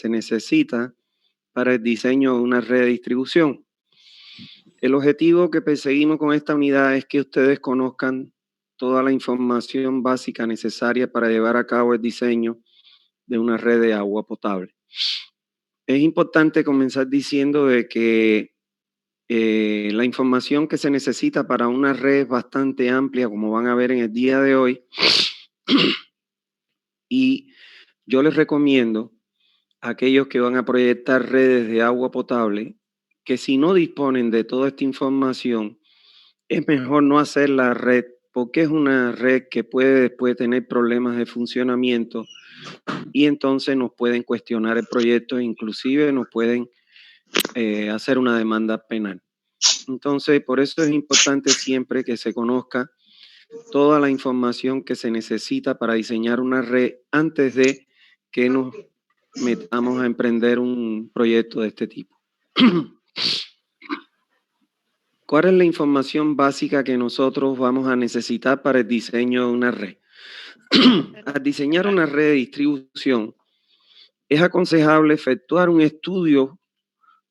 se necesita para el diseño de una red de distribución. El objetivo que perseguimos con esta unidad es que ustedes conozcan toda la información básica necesaria para llevar a cabo el diseño de una red de agua potable. Es importante comenzar diciendo de que la información que se necesita para una red es bastante amplia, como van a ver en el día de hoy, y yo les recomiendo a aquellos que van a proyectar redes de agua potable que si no disponen de toda esta información, es mejor no hacer la red, porque es una red que puede después tener problemas de funcionamiento y entonces nos pueden cuestionar el proyecto e inclusive nos pueden hacer una demanda penal. Entonces, por eso es importante siempre que se conozca toda la información que se necesita para diseñar una red antes de que nos metamos a emprender un proyecto de este tipo. ¿Cuál es la información básica que nosotros vamos a necesitar para el diseño de una red? Al diseñar una red de distribución, es aconsejable efectuar un estudio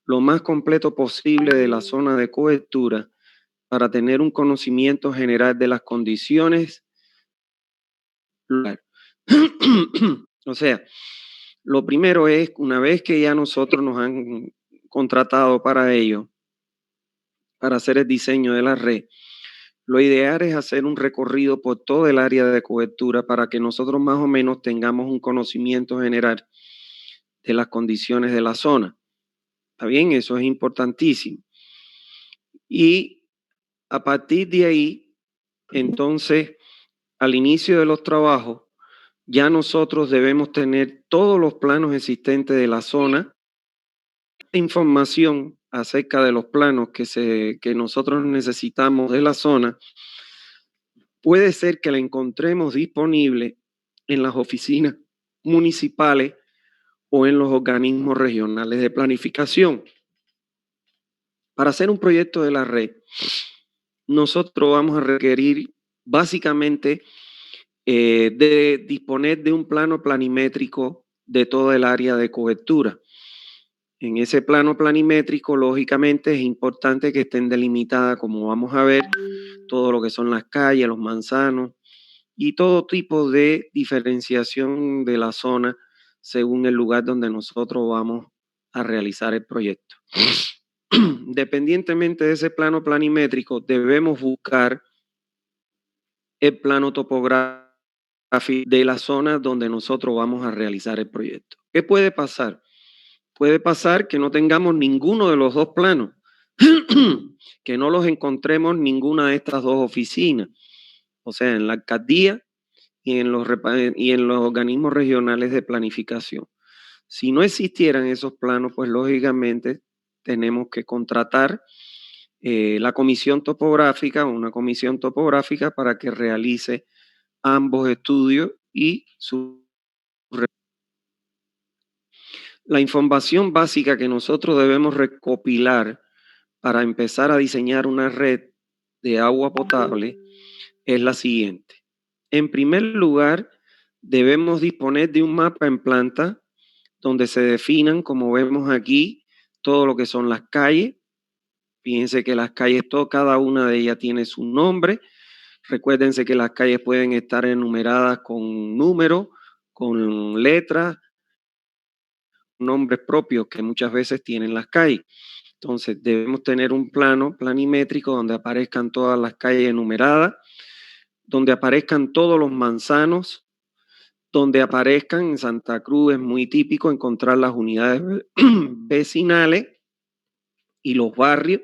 lo más completo posible de la zona de cobertura para tener un conocimiento general de las condiciones. O sea, lo primero es, una vez que ya nosotros nos han contratado para ello, para hacer el diseño de la red, lo ideal es hacer un recorrido por todo el área de cobertura para que nosotros más o menos tengamos un conocimiento general de las condiciones de la zona. ¿Está bien? Eso es importantísimo. Y a partir de ahí, entonces, al inicio de los trabajos, ya nosotros debemos tener todos los planos existentes de la zona, información acerca de los planos que nosotros necesitamos de la zona. Puede ser que la encontremos disponible en las oficinas municipales o en los organismos regionales de planificación. Para hacer un proyecto de la red, nosotros vamos a requerir básicamente de disponer de un plano planimétrico de toda el área de cobertura. En ese plano planimétrico, lógicamente, es importante que estén delimitadas, como vamos a ver, todo lo que son las calles, los manzanos y todo tipo de diferenciación de la zona según el lugar donde nosotros vamos a realizar el proyecto. Dependientemente de ese plano planimétrico, debemos buscar el plano topográfico de la zona donde nosotros vamos a realizar el proyecto. ¿Qué puede pasar? Puede pasar que no tengamos ninguno de los dos planos, que no los encontremos en ninguna de estas dos oficinas, o sea, en la alcaldía y en los organismos regionales de planificación. Si no existieran esos planos, pues lógicamente tenemos que contratar la comisión topográfica, una comisión topográfica para que realice ambos estudios y la información básica que nosotros debemos recopilar para empezar a diseñar una red de agua potable es la siguiente. En primer lugar, debemos disponer de un mapa en planta donde se definan, como vemos aquí, todo lo que son las calles. Fíjense que las calles, cada una de ellas tiene su nombre. Recuérdense que las calles pueden estar enumeradas con números, con letras, nombres propios que muchas veces tienen las calles. Entonces debemos tener un plano planimétrico donde aparezcan todas las calles enumeradas, donde aparezcan todos los manzanos, donde aparezcan. En Santa Cruz es muy típico encontrar las unidades vecinales y los barrios.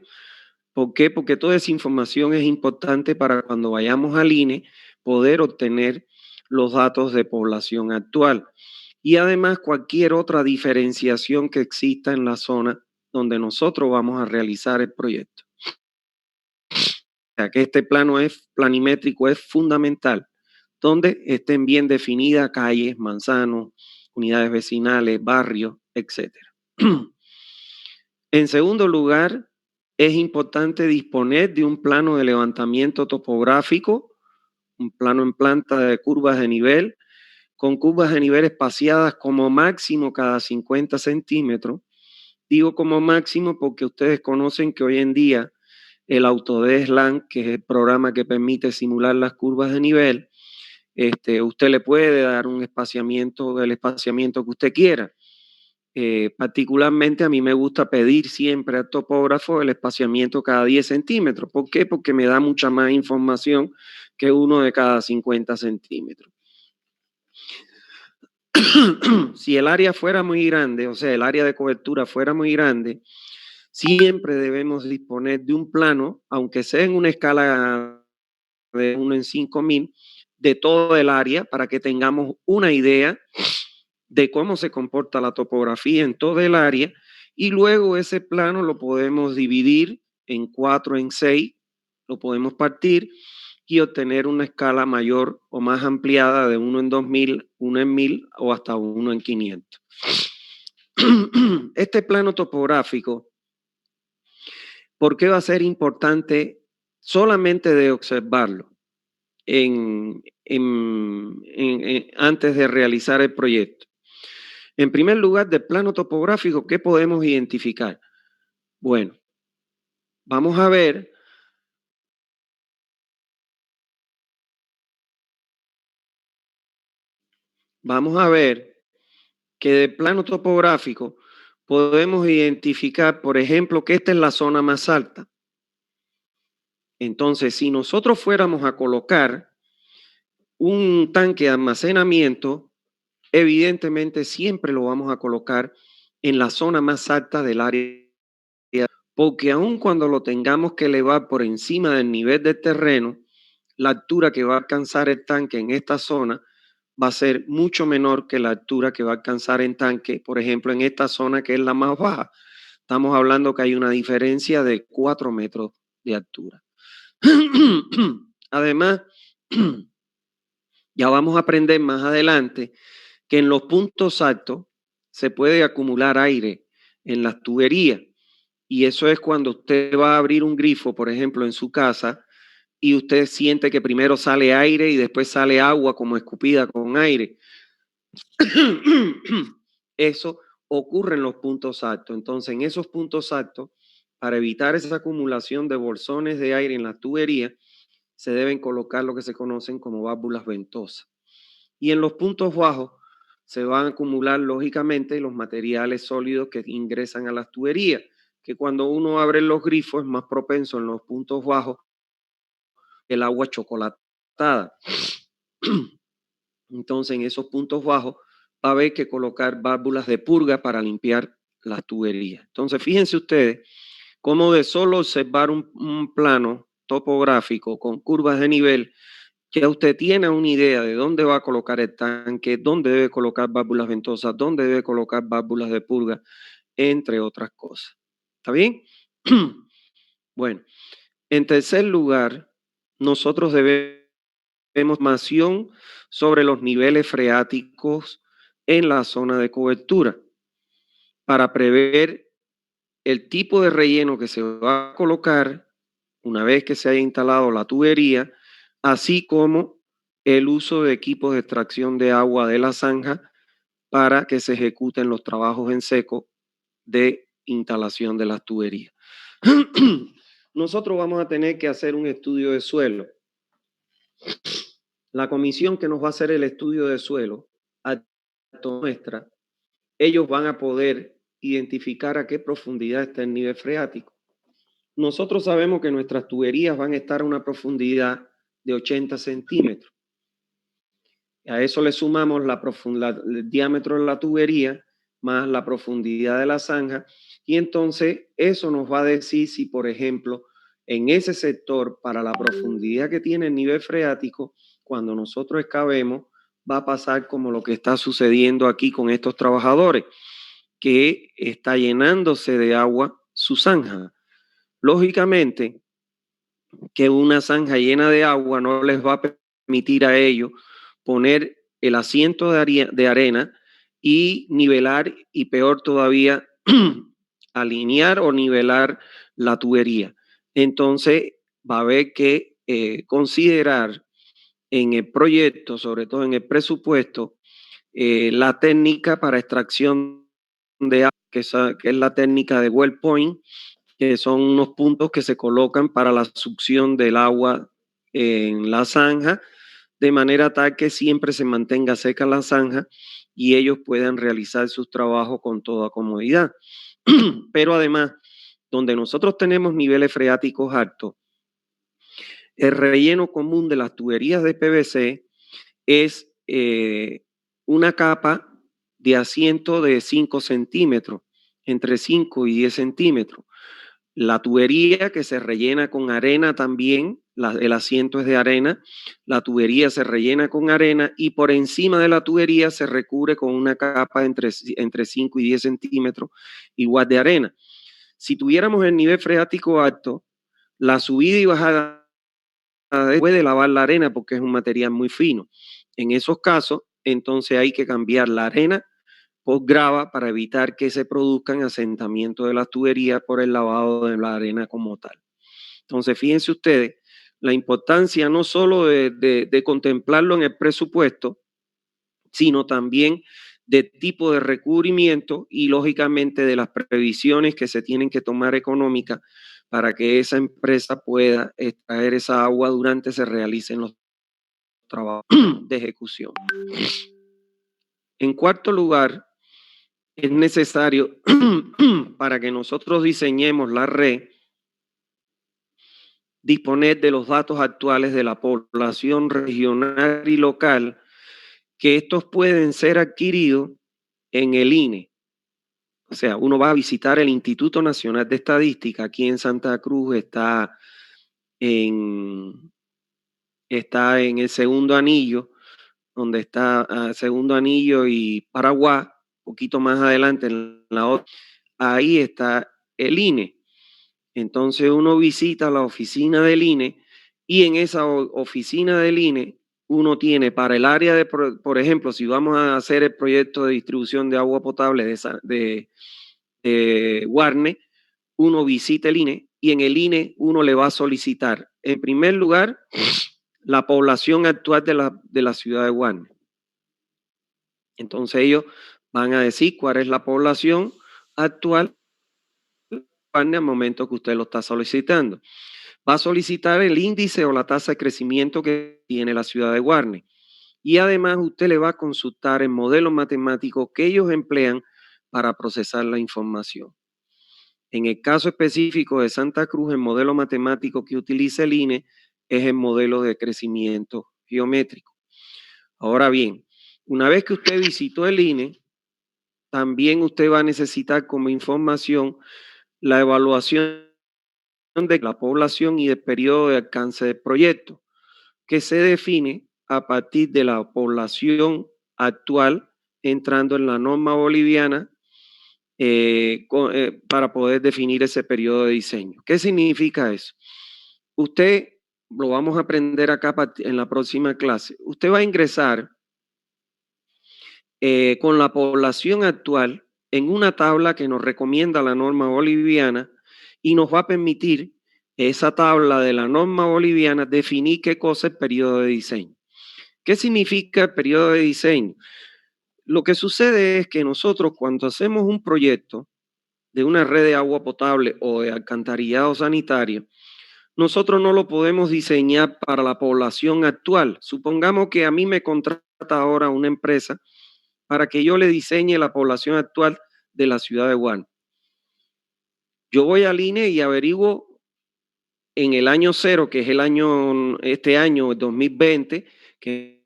¿Por qué? Porque toda esa información es importante para cuando vayamos al INE poder obtener los datos de población actual. Y además cualquier otra diferenciación que exista en la zona donde nosotros vamos a realizar el proyecto. O sea que este plano planimétrico es fundamental, donde estén bien definidas calles, manzanos, unidades vecinales, barrios, etc. En segundo lugar, es importante disponer de un plano de levantamiento topográfico, un plano en planta de curvas de nivel, con curvas de nivel espaciadas como máximo cada 50 centímetros. Digo como máximo porque ustedes conocen que hoy en día el Autodesk LAN, que es el programa que permite simular las curvas de nivel, usted le puede dar un espaciamiento del espaciamiento que usted quiera. Particularmente a mí me gusta pedir siempre al topógrafo el espaciamiento cada 10 centímetros. ¿Por qué? Porque me da mucha más información que uno de cada 50 centímetros. Si el área fuera muy grande, o sea, el área de cobertura fuera muy grande, siempre debemos disponer de un plano, aunque sea en una escala de 1 en 5.000, de todo el área para que tengamos una idea de cómo se comporta la topografía en todo el área, y luego ese plano lo podemos dividir en 4, en 6, lo podemos partir y obtener una escala mayor o más ampliada de 1 en 2.000, 1 en 1.000 o hasta 1 en 500. Este plano topográfico, ¿por qué va a ser importante solamente de observarlo antes de realizar el proyecto? En primer lugar, del plano topográfico, ¿qué podemos identificar? Bueno, vamos a ver que del plano topográfico podemos identificar, por ejemplo, que esta es la zona más alta. Entonces, si nosotros fuéramos a colocar un tanque de almacenamiento, evidentemente siempre lo vamos a colocar en la zona más alta del área, porque aun cuando lo tengamos que elevar por encima del nivel del terreno, la altura que va a alcanzar el tanque en esta zona va a ser mucho menor que la altura que va a alcanzar el tanque, por ejemplo, en esta zona que es la más baja. Estamos hablando que hay una diferencia de 4 metros de altura. Además, ya vamos a aprender más adelante que en los puntos altos se puede acumular aire en las tuberías, y eso es cuando usted va a abrir un grifo, por ejemplo, en su casa, y usted siente que primero sale aire y después sale agua como escupida con aire. Eso ocurre en los puntos altos. Entonces, en esos puntos altos, para evitar esa acumulación de bolsones de aire en la tubería, se deben colocar lo que se conocen como válvulas ventosas. Y en los puntos bajos se van a acumular, lógicamente, los materiales sólidos que ingresan a las tuberías, que cuando uno abre los grifos es más propenso en los puntos bajos el agua chocolatada. Entonces, en esos puntos bajos va a haber que colocar válvulas de purga para limpiar las tuberías. Entonces, fíjense ustedes cómo de solo observar un plano topográfico con curvas de nivel, ya usted tiene una idea de dónde va a colocar el tanque, dónde debe colocar válvulas ventosas, dónde debe colocar válvulas de purga, entre otras cosas. ¿Está bien? Bueno, en tercer lugar, nosotros debemos información sobre los niveles freáticos en la zona de cobertura para prever el tipo de relleno que se va a colocar una vez que se haya instalado la tubería, así como el uso de equipos de extracción de agua de la zanja para que se ejecuten los trabajos en seco de instalación de las tuberías. Nosotros vamos a tener que hacer un estudio de suelo. La comisión que nos va a hacer el estudio de suelo, nuestra, ellos van a poder identificar a qué profundidad está el nivel freático. Nosotros sabemos que nuestras tuberías van a estar a una profundidad de 80 centímetros. A eso le sumamos el diámetro de la tubería más la profundidad de la zanja, y entonces eso nos va a decir si, por ejemplo, en ese sector, para la profundidad que tiene el nivel freático, cuando nosotros excavemos, va a pasar como lo que está sucediendo aquí con estos trabajadores, que está llenándose de agua su zanja. Lógicamente, que una zanja llena de agua no les va a permitir a ellos poner el asiento de arena y nivelar, y peor todavía, alinear o nivelar la tubería. Entonces, va a haber que considerar en el proyecto, sobre todo en el presupuesto, la técnica para extracción de agua, que es la técnica de well point, que son unos puntos que se colocan para la succión del agua en la zanja, de manera tal que siempre se mantenga seca la zanja y ellos puedan realizar sus trabajos con toda comodidad. Pero además, donde nosotros tenemos niveles freáticos altos, el relleno común de las tuberías de PVC es una capa de asiento de 5 centímetros, entre 5 y 10 centímetros. La tubería que se rellena con arena también, el asiento es de arena, la tubería se rellena con arena y por encima de la tubería se recubre con una capa entre 5 y 10 centímetros igual de arena. Si tuviéramos el nivel freático alto, la subida y bajada puede lavar la arena porque es un material muy fino. En esos casos, entonces hay que cambiar la arena por grava para evitar que se produzcan asentamientos de las tuberías por el lavado de la arena como tal. Entonces, fíjense ustedes la importancia no solo de contemplarlo en el presupuesto, sino también de tipo de recubrimiento y lógicamente de las previsiones que se tienen que tomar económicas para que esa empresa pueda extraer esa agua durante se realicen los trabajos de ejecución. En cuarto lugar, es necesario para que nosotros diseñemos la red, disponer de los datos actuales de la población regional y local, que estos pueden ser adquiridos en el INE. O sea, uno va a visitar el Instituto Nacional de Estadística, aquí en Santa Cruz, está en el segundo anillo, donde está segundo anillo y Paraguay, un poquito más adelante en la otra, ahí está el INE. Entonces uno visita la oficina del INE y en esa oficina del INE uno tiene para el área de, por ejemplo, si vamos a hacer el proyecto de distribución de agua potable de Guarne, uno visita el INE y en el INE uno le va a solicitar, en primer lugar, la población actual de la ciudad de Guarne. Entonces ellos van a decir cuál es la población actual al momento que usted lo está solicitando. Va a solicitar el índice o la tasa de crecimiento que tiene la ciudad de Guarne. Y además usted le va a consultar el modelo matemático que ellos emplean para procesar la información. En el caso específico de Santa Cruz, el modelo matemático que utiliza el INE es el modelo de crecimiento geométrico. Ahora bien, una vez que usted visitó el INE, también usted va a necesitar como información la evaluación de la población y del periodo de alcance del proyecto, que se define a partir de la población actual entrando en la norma boliviana para poder definir ese periodo de diseño. ¿Qué significa eso? Usted, lo vamos a aprender acá en la próxima clase, usted va a ingresar con la población actual en una tabla que nos recomienda la norma boliviana y nos va a permitir esa tabla de la norma boliviana definir qué cosa es el periodo de diseño. ¿Qué significa el periodo de diseño? Lo que sucede es que nosotros cuando hacemos un proyecto de una red de agua potable o de alcantarillado sanitario, nosotros no lo podemos diseñar para la población actual. Supongamos que a mí me contrata ahora una empresa para que yo le diseñe la población actual de la ciudad de Guarne. Yo voy al INE y averiguo en el año cero, que es este año 2020, que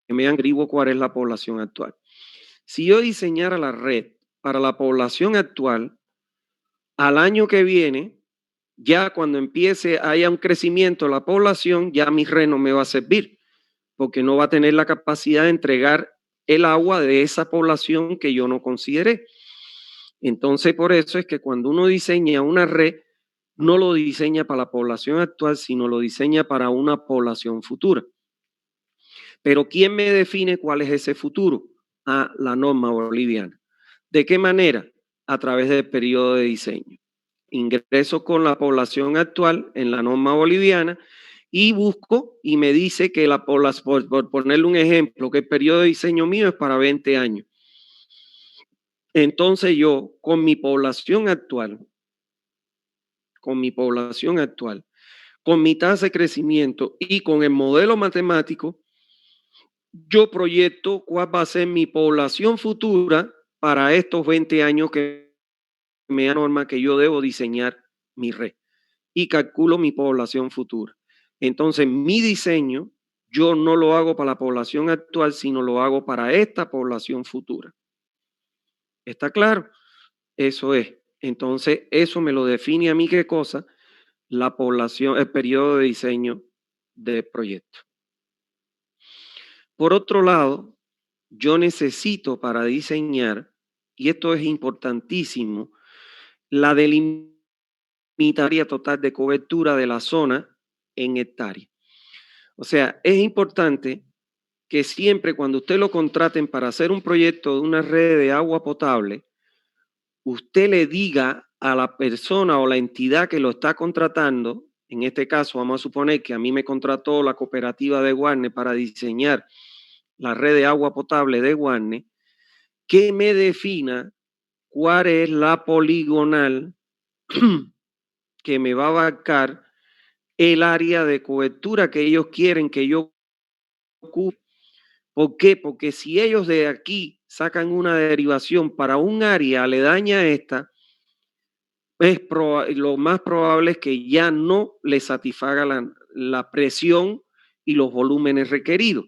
me averiguo cuál es la población actual. Si yo diseñara la red para la población actual, al año que viene, ya cuando empiece haya un crecimiento de la población, ya mi red no me va a servir, porque no va a tener la capacidad de entregar el agua de esa población que yo no consideré. Entonces, por eso es que cuando uno diseña una red, no lo diseña para la población actual, sino lo diseña para una población futura. Pero ¿quién me define cuál es ese futuro? La norma boliviana. ¿De qué manera? A través del periodo de diseño. Ingreso con la población actual en la norma boliviana y busco y me dice que por ponerle un ejemplo, que el periodo de diseño mío es para 20 años. Entonces yo, con mi población actual, con mi tasa de crecimiento y con el modelo matemático, yo proyecto cuál va a ser mi población futura para estos 20 años que me da norma que yo debo diseñar mi red y calculo mi población futura. Entonces, mi diseño yo no lo hago para la población actual, sino lo hago para esta población futura. ¿Está claro? Eso es. Entonces, eso me lo define a mí qué cosa, la población, el periodo de diseño del proyecto. Por otro lado, yo necesito para diseñar, y esto es importantísimo, la delimitaria total de cobertura de la zona en hectáreas. O sea, es importante que siempre cuando usted lo contraten para hacer un proyecto de una red de agua potable, usted le diga a la persona o la entidad que lo está contratando, en este caso vamos a suponer que a mí me contrató la cooperativa de Guarne para diseñar la red de agua potable de Guarne, que me defina cuál es la poligonal que me va a abarcar el área de cobertura que ellos quieren que yo cubra. ¿Por qué? Porque si ellos de aquí sacan una derivación para un área aledaña a esta, lo más probable es que ya no le satisfaga la presión y los volúmenes requeridos.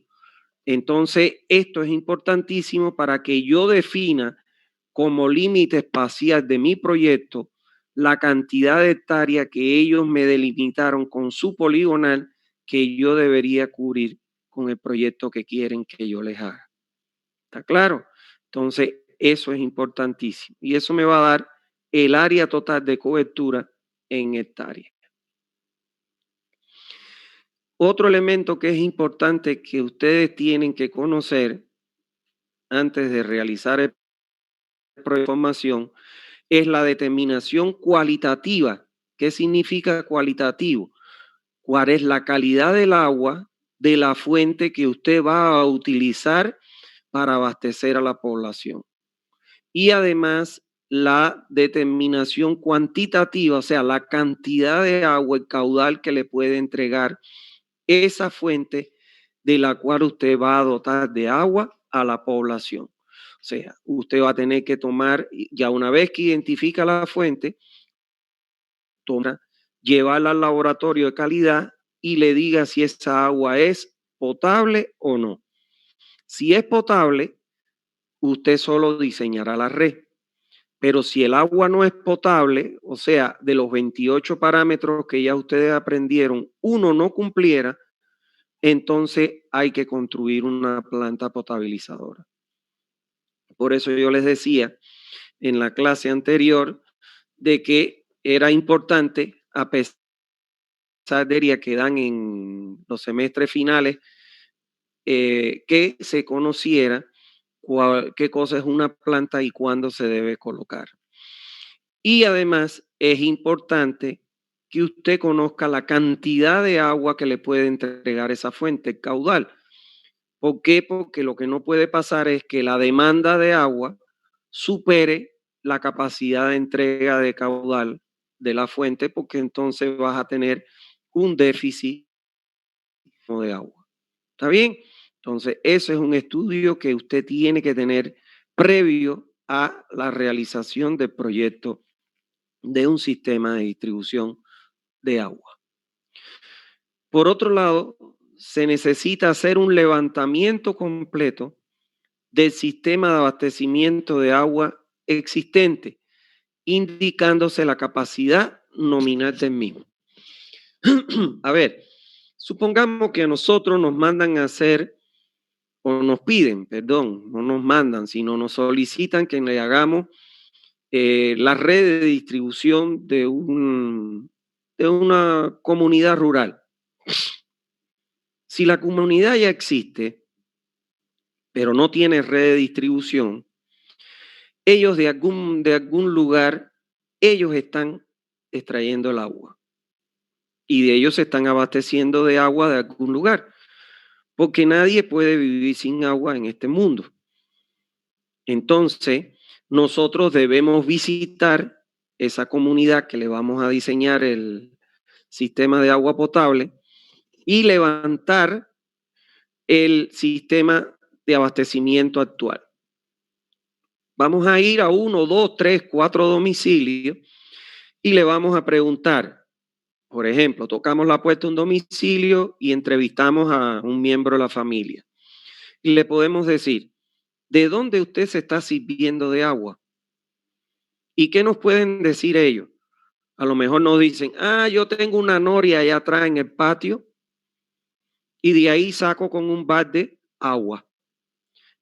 Entonces, esto es importantísimo para que yo defina como límite espacial de mi proyecto la cantidad de hectáreas que ellos me delimitaron con su poligonal que yo debería cubrir con el proyecto que quieren que yo les haga. ¿Está claro? Entonces, eso es importantísimo. Y eso me va a dar el área total de cobertura en hectáreas. Otro elemento que es importante que ustedes tienen que conocer antes de realizar el proyecto de formación es la determinación cualitativa. ¿Qué significa cualitativo? ¿Cuál es la calidad del agua de la fuente que usted va a utilizar para abastecer a la población? Y además la determinación cuantitativa, o sea, la cantidad de agua, el caudal que le puede entregar esa fuente de la cual usted va a dotar de agua a la población. O sea, usted va a tener que tomar, ya una vez que identifica la fuente, llevarla al laboratorio de calidad y le diga si esa agua es potable o no. Si es potable, usted solo diseñará la red. Pero si el agua no es potable, o sea, de los 28 parámetros que ya ustedes aprendieron, uno no cumpliera, entonces hay que construir una planta potabilizadora. Por eso yo les decía en la clase anterior de que era importante, a pesar de que dan en los semestres finales, que se conociera qué cosa es una planta y cuándo se debe colocar. Y además es importante que usted conozca la cantidad de agua que le puede entregar esa fuente, el caudal. ¿Por qué? Porque lo que no puede pasar es que la demanda de agua supere la capacidad de entrega de caudal de la fuente, porque entonces vas a tener un déficit de agua. ¿Está bien? Entonces, eso es un estudio que usted tiene que tener previo a la realización del proyecto de un sistema de distribución de agua. Por otro lado, se necesita hacer un levantamiento completo del sistema de abastecimiento de agua existente, indicándose la capacidad nominal del mismo. A ver, supongamos que a nosotros nos mandan a hacer, o nos piden, perdón, no nos mandan, sino nos solicitan que le hagamos la red de distribución de una comunidad rural. Si la comunidad ya existe, pero no tiene red de distribución, ellos de algún lugar, ellos están extrayendo el agua. y de ellos se están abasteciendo de agua de algún lugar, porque nadie puede vivir sin agua en este mundo. Entonces, nosotros debemos visitar esa comunidad que le vamos a diseñar el sistema de agua potable y levantar el sistema de abastecimiento actual. Vamos a ir a 1, 2, 3, 4 domicilios y le vamos a preguntar, por ejemplo, tocamos la puerta de un domicilio y entrevistamos a un miembro de la familia. Y le podemos decir, ¿de dónde usted se está sirviendo de agua? ¿Y qué nos pueden decir ellos? A lo mejor nos dicen, yo tengo una noria allá atrás en el patio y de ahí saco con un balde agua.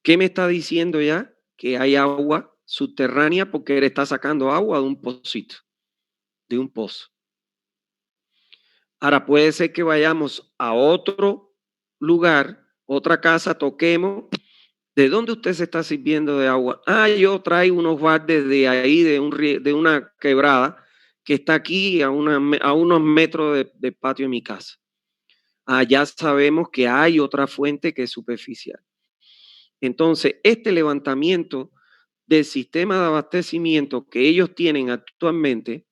¿Qué me está diciendo ya? Que hay agua subterránea porque él está sacando agua de un pocito, de un pozo. Ahora puede ser que vayamos a otro lugar, otra casa, toquemos. ¿De dónde usted se está sirviendo de agua? Yo traigo unos baldes de ahí, de una quebrada que está aquí a unos metros del patio de mi casa. Ya sabemos que hay otra fuente que es superficial. Entonces, este levantamiento del sistema de abastecimiento que ellos tienen actualmente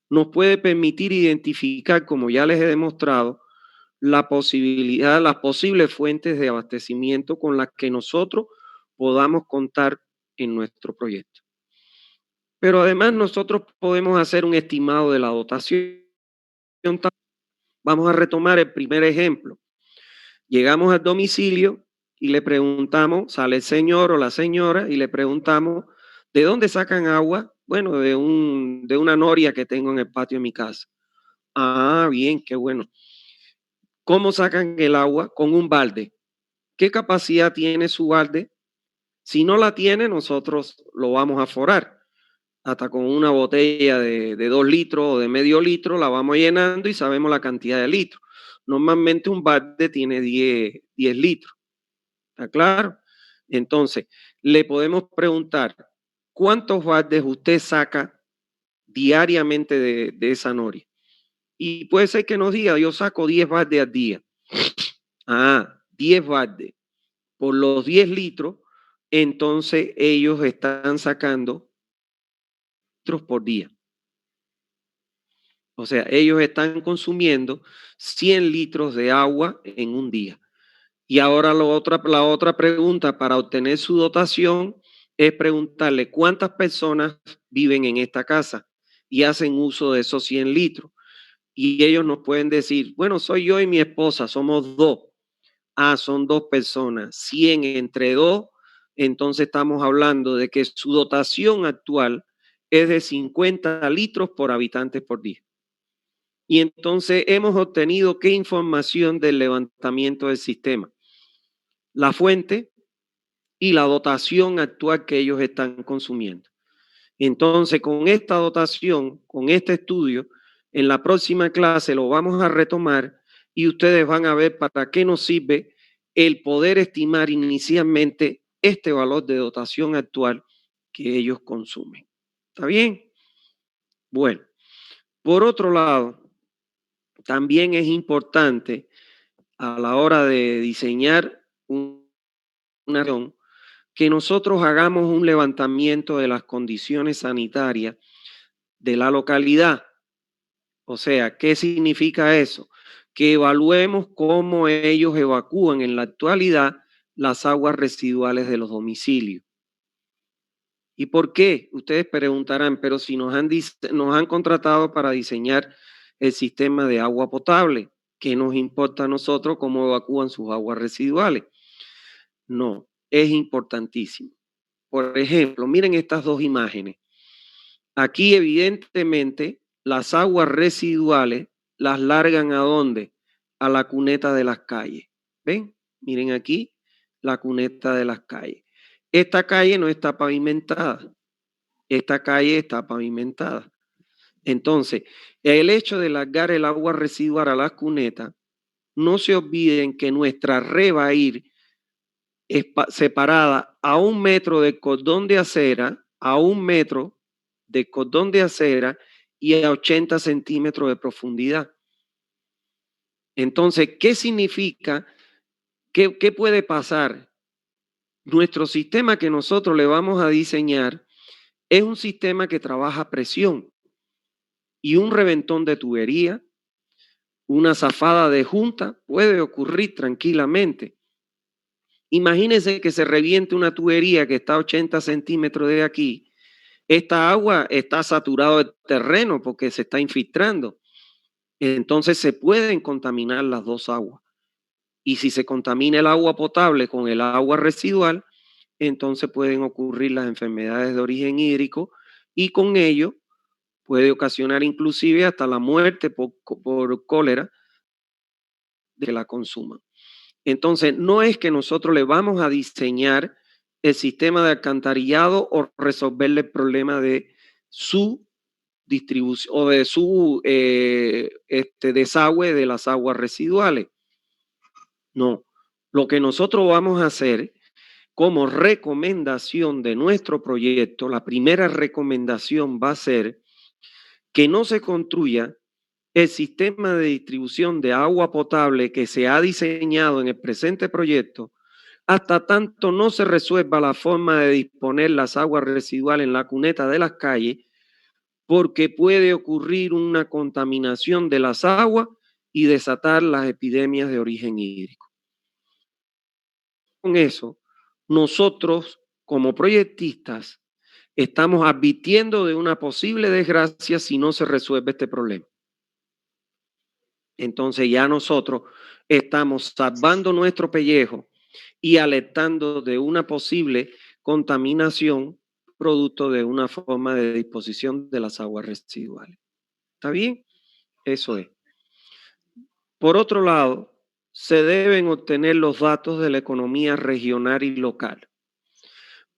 nos puede permitir identificar, como ya les he demostrado, las posibles fuentes de abastecimiento con las que nosotros podamos contar en nuestro proyecto. Pero además nosotros podemos hacer un estimado de la dotación. Vamos a retomar el primer ejemplo. Llegamos al domicilio y le preguntamos, sale el señor o la señora y le preguntamos, ¿de dónde sacan agua? Bueno, de una noria que tengo en el patio de mi casa. Bien, qué bueno. ¿Cómo sacan el agua? Con un balde. ¿Qué capacidad tiene su balde? Si no la tiene, nosotros lo vamos a forar. Hasta con una botella de 2 litros o de medio litro la vamos llenando y sabemos la cantidad de litros. Normalmente un balde tiene 10 litros. ¿Está claro? Entonces, le podemos preguntar, ¿cuántos baldes usted saca diariamente de esa noria? Y puede ser que nos diga, yo saco 10 baldes al día. 10 baldes por los 10 litros, entonces ellos están sacando litros por día. O sea, ellos están consumiendo 100 litros de agua en un día. Y ahora la otra pregunta para obtener su dotación es preguntarle cuántas personas viven en esta casa y hacen uso de esos 100 litros. Y ellos nos pueden decir, bueno, soy yo y mi esposa, somos 2. Son 2 personas, 100 entre 2, entonces estamos hablando de que su dotación actual es de 50 litros por habitante por día. Y entonces hemos obtenido qué información del levantamiento del sistema. La fuente y la dotación actual que ellos están consumiendo. Entonces, con esta dotación, con este estudio, en la próxima clase lo vamos a retomar y ustedes van a ver para qué nos sirve el poder estimar inicialmente este valor de dotación actual que ellos consumen. ¿Está bien? Bueno, por otro lado, también es importante a la hora de diseñar una región que nosotros hagamos un levantamiento de las condiciones sanitarias de la localidad. O sea, ¿qué significa eso? Que evaluemos cómo ellos evacúan en la actualidad las aguas residuales de los domicilios. ¿Y por qué? Ustedes preguntarán, pero si nos han contratado para diseñar el sistema de agua potable, ¿qué nos importa a nosotros cómo evacúan sus aguas residuales? No, es importantísimo. Por ejemplo, miren estas 2 imágenes. Aquí evidentemente las aguas residuales las largan ¿a dónde? A la cuneta de las calles. ¿Ven? Miren aquí la cuneta de las calles. Esta calle no está pavimentada. Esta calle está pavimentada. Entonces, el hecho de largar el agua residual a las cunetas, no se olviden que nuestra red va a ir separada a 1 metro de cordón de acera, a 1 metro de cordón de acera y a 80 centímetros de profundidad. Entonces, ¿qué significa? ¿Qué puede pasar? Nuestro sistema que nosotros le vamos a diseñar es un sistema que trabaja a presión y un reventón de tubería, una zafada de junta puede ocurrir tranquilamente. Imagínense que se reviente una tubería que está a 80 centímetros de aquí. Esta agua está saturada de terreno porque se está infiltrando. Entonces se pueden contaminar las dos aguas. Y si se contamina el agua potable con el agua residual, entonces pueden ocurrir las enfermedades de origen hídrico y con ello puede ocasionar inclusive hasta la muerte por cólera de que la consuman. Entonces, no es que nosotros le vamos a diseñar el sistema de alcantarillado o resolverle el problema de su distribución o de su desagüe de las aguas residuales. No, lo que nosotros vamos a hacer como recomendación de nuestro proyecto, la primera recomendación va a ser que no se construya el sistema de distribución de agua potable que se ha diseñado en el presente proyecto hasta tanto no se resuelva la forma de disponer las aguas residuales en la cuneta de las calles, porque puede ocurrir una contaminación de las aguas y desatar las epidemias de origen hídrico. Con eso, nosotros como proyectistas estamos advirtiendo de una posible desgracia si no se resuelve este problema. Entonces ya nosotros estamos salvando nuestro pellejo y alertando de una posible contaminación producto de una forma de disposición de las aguas residuales. ¿Está bien? Eso es. Por otro lado, se deben obtener los datos de la economía regional y local.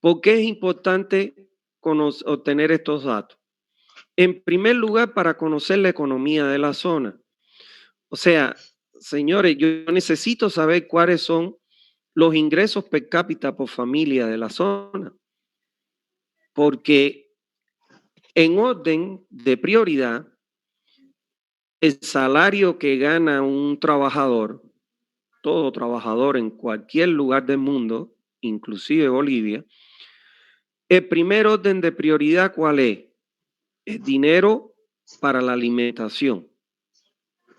¿Por qué es importante obtener estos datos? En primer lugar, para conocer la economía de la zona. O sea, señores, yo necesito saber cuáles son los ingresos per cápita por familia de la zona, porque en orden de prioridad, el salario que gana un trabajador, todo trabajador en cualquier lugar del mundo, inclusive Bolivia, el primer orden de prioridad, ¿cuál es? El dinero para la alimentación,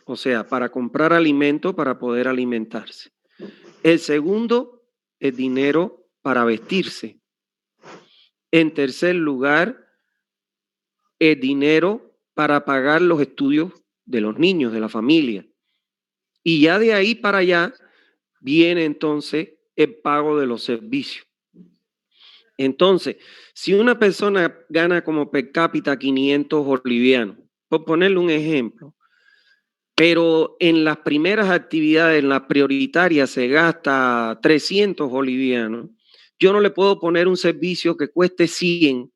o sea, para comprar alimento para poder alimentarse. El segundo, el dinero para vestirse. En tercer lugar, el dinero para pagar los estudios de los niños, de la familia. Y ya de ahí para allá viene entonces el pago de los servicios. Entonces, si una persona gana como per cápita 500 bolivianos, por ponerle un ejemplo, pero en las primeras actividades, en las prioritarias, se gasta 300 bolivianos, yo no le puedo poner un servicio que cueste 100,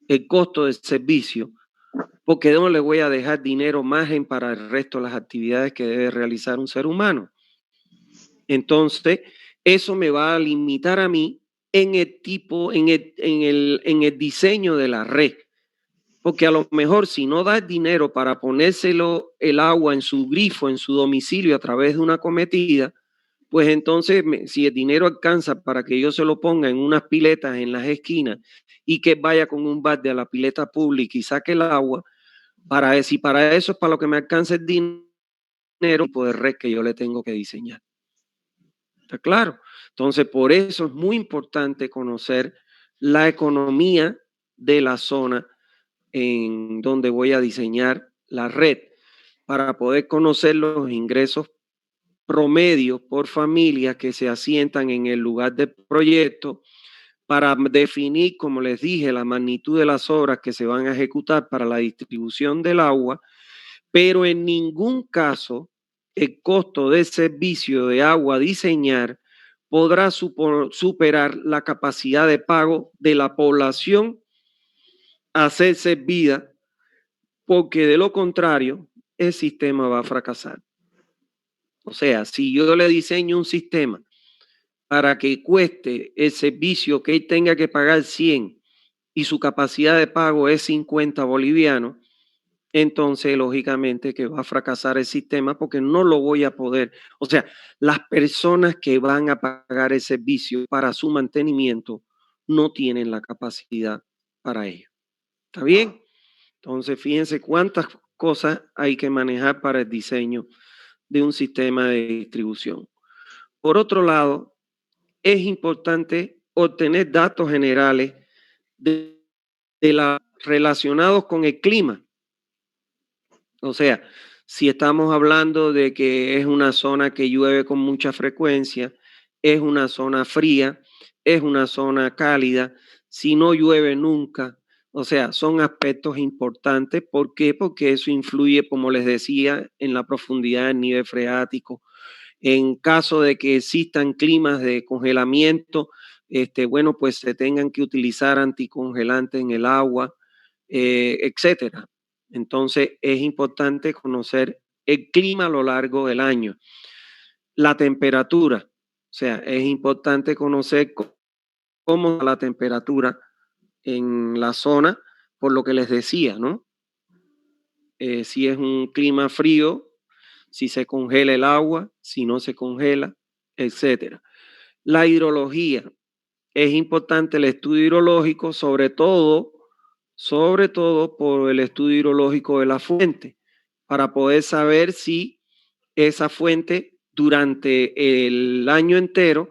el costo del servicio, porque no le voy a dejar dinero margen para el resto de las actividades que debe realizar un ser humano. Entonces, eso me va a limitar a mí en el tipo, en el diseño de la red. Porque a lo mejor si no das dinero para ponérselo el agua en su grifo, en su domicilio a través de una cometida, pues entonces si el dinero alcanza para que yo se lo ponga en unas piletas en las esquinas y que vaya con un balde a la pileta pública y saque el agua, para eso es para lo que me alcanza el dinero, tipo de red que yo le tengo que diseñar. ¿Está claro? Entonces, por eso es muy importante conocer la economía de la zona en donde voy a diseñar la red para poder conocer los ingresos promedios por familia que se asientan en el lugar del proyecto para definir, como les dije, la magnitud de las obras que se van a ejecutar para la distribución del agua, pero en ningún caso el costo del servicio de agua a diseñar podrá superar la capacidad de pago de la población a ser servida, porque de lo contrario el sistema va a fracasar. O sea, si yo le diseño un sistema para que cueste el servicio que él tenga que pagar 100 y su capacidad de pago es 50 bolivianos, entonces lógicamente que va a fracasar el sistema porque no lo voy a poder. O sea, las personas que van a pagar el servicio para su mantenimiento no tienen la capacidad para ello. ¿Está bien? Entonces, fíjense cuántas cosas hay que manejar para el diseño de un sistema de distribución. Por otro lado, es importante obtener datos generales relacionados con el clima. O sea, si estamos hablando de que es una zona que llueve con mucha frecuencia, es una zona fría, es una zona cálida, si no llueve nunca, o sea, son aspectos importantes. ¿Por qué? Porque eso influye, como les decía, en la profundidad del nivel freático. En caso de que existan climas de congelamiento, bueno, pues se tengan que utilizar anticongelantes en el agua, etcétera. Entonces es importante conocer el clima a lo largo del año. La temperatura, o sea, es importante conocer cómo está la temperatura en la zona, por lo que les decía, ¿no? Si es un clima frío, si se congela el agua, si no se congela, etcétera. La hidrología, es importante el estudio hidrológico, sobre todo por el estudio hidrológico de la fuente, para poder saber si esa fuente durante el año entero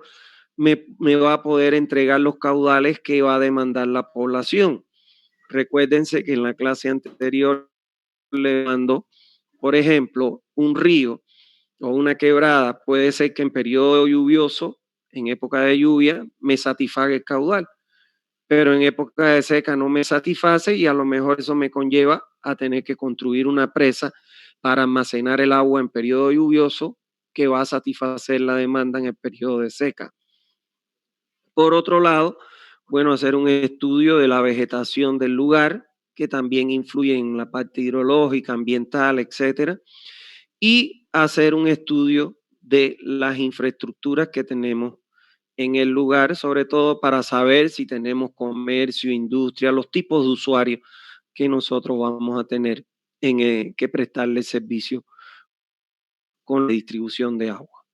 me va a poder entregar los caudales que va a demandar la población. Recuérdense que en la clase anterior le mandó, por ejemplo, un río o una quebrada, puede ser que en periodo lluvioso, en época de lluvia, me satisfaga el caudal, pero en época de seca no me satisface y a lo mejor eso me conlleva a tener que construir una presa para almacenar el agua en periodo lluvioso que va a satisfacer la demanda en el periodo de seca. Por otro lado, bueno, hacer un estudio de la vegetación del lugar, que también influye en la parte hidrológica, ambiental, etcétera, y hacer un estudio de las infraestructuras que tenemos en el lugar, sobre todo para saber si tenemos comercio, industria, los tipos de usuarios que nosotros vamos a tener que prestarle servicio con la distribución de agua.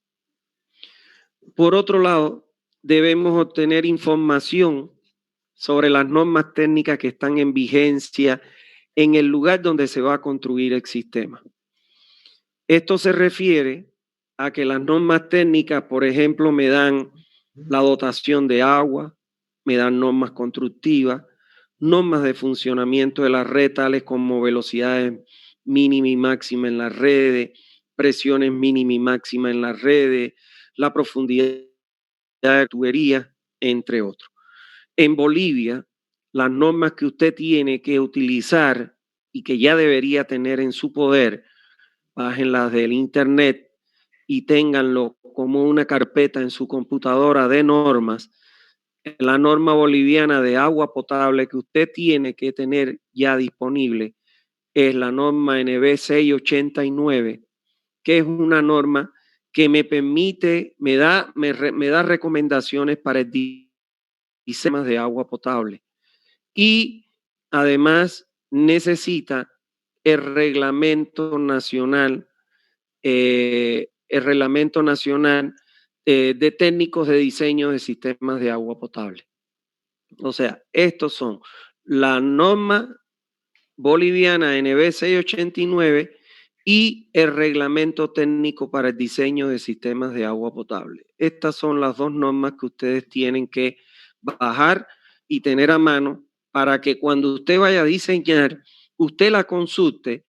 Por otro lado, debemos obtener información sobre las normas técnicas que están en vigencia en el lugar donde se va a construir el sistema. Esto se refiere a que las normas técnicas, por ejemplo, me dan la dotación de agua, me dan normas constructivas, normas de funcionamiento de la red, tales como velocidades mínima y máxima en las redes, presiones mínima y máxima en las redes, la profundidad de tubería, entre otros. En Bolivia, las normas que usted tiene que utilizar y que ya debería tener en su poder, bájenlas del internet y ténganlo como una carpeta en su computadora de normas. La norma boliviana de agua potable que usted tiene que tener ya disponible es la norma NB 689, que es una norma que me permite, me da recomendaciones para el diseño de agua potable. Y además necesita el reglamento nacional de técnicos de diseño de sistemas de agua potable. O sea, estos son la norma boliviana NB 689 y el reglamento técnico para el diseño de sistemas de agua potable. Estas son las dos normas que ustedes tienen que bajar y tener a mano para que cuando usted vaya a diseñar, usted la consulte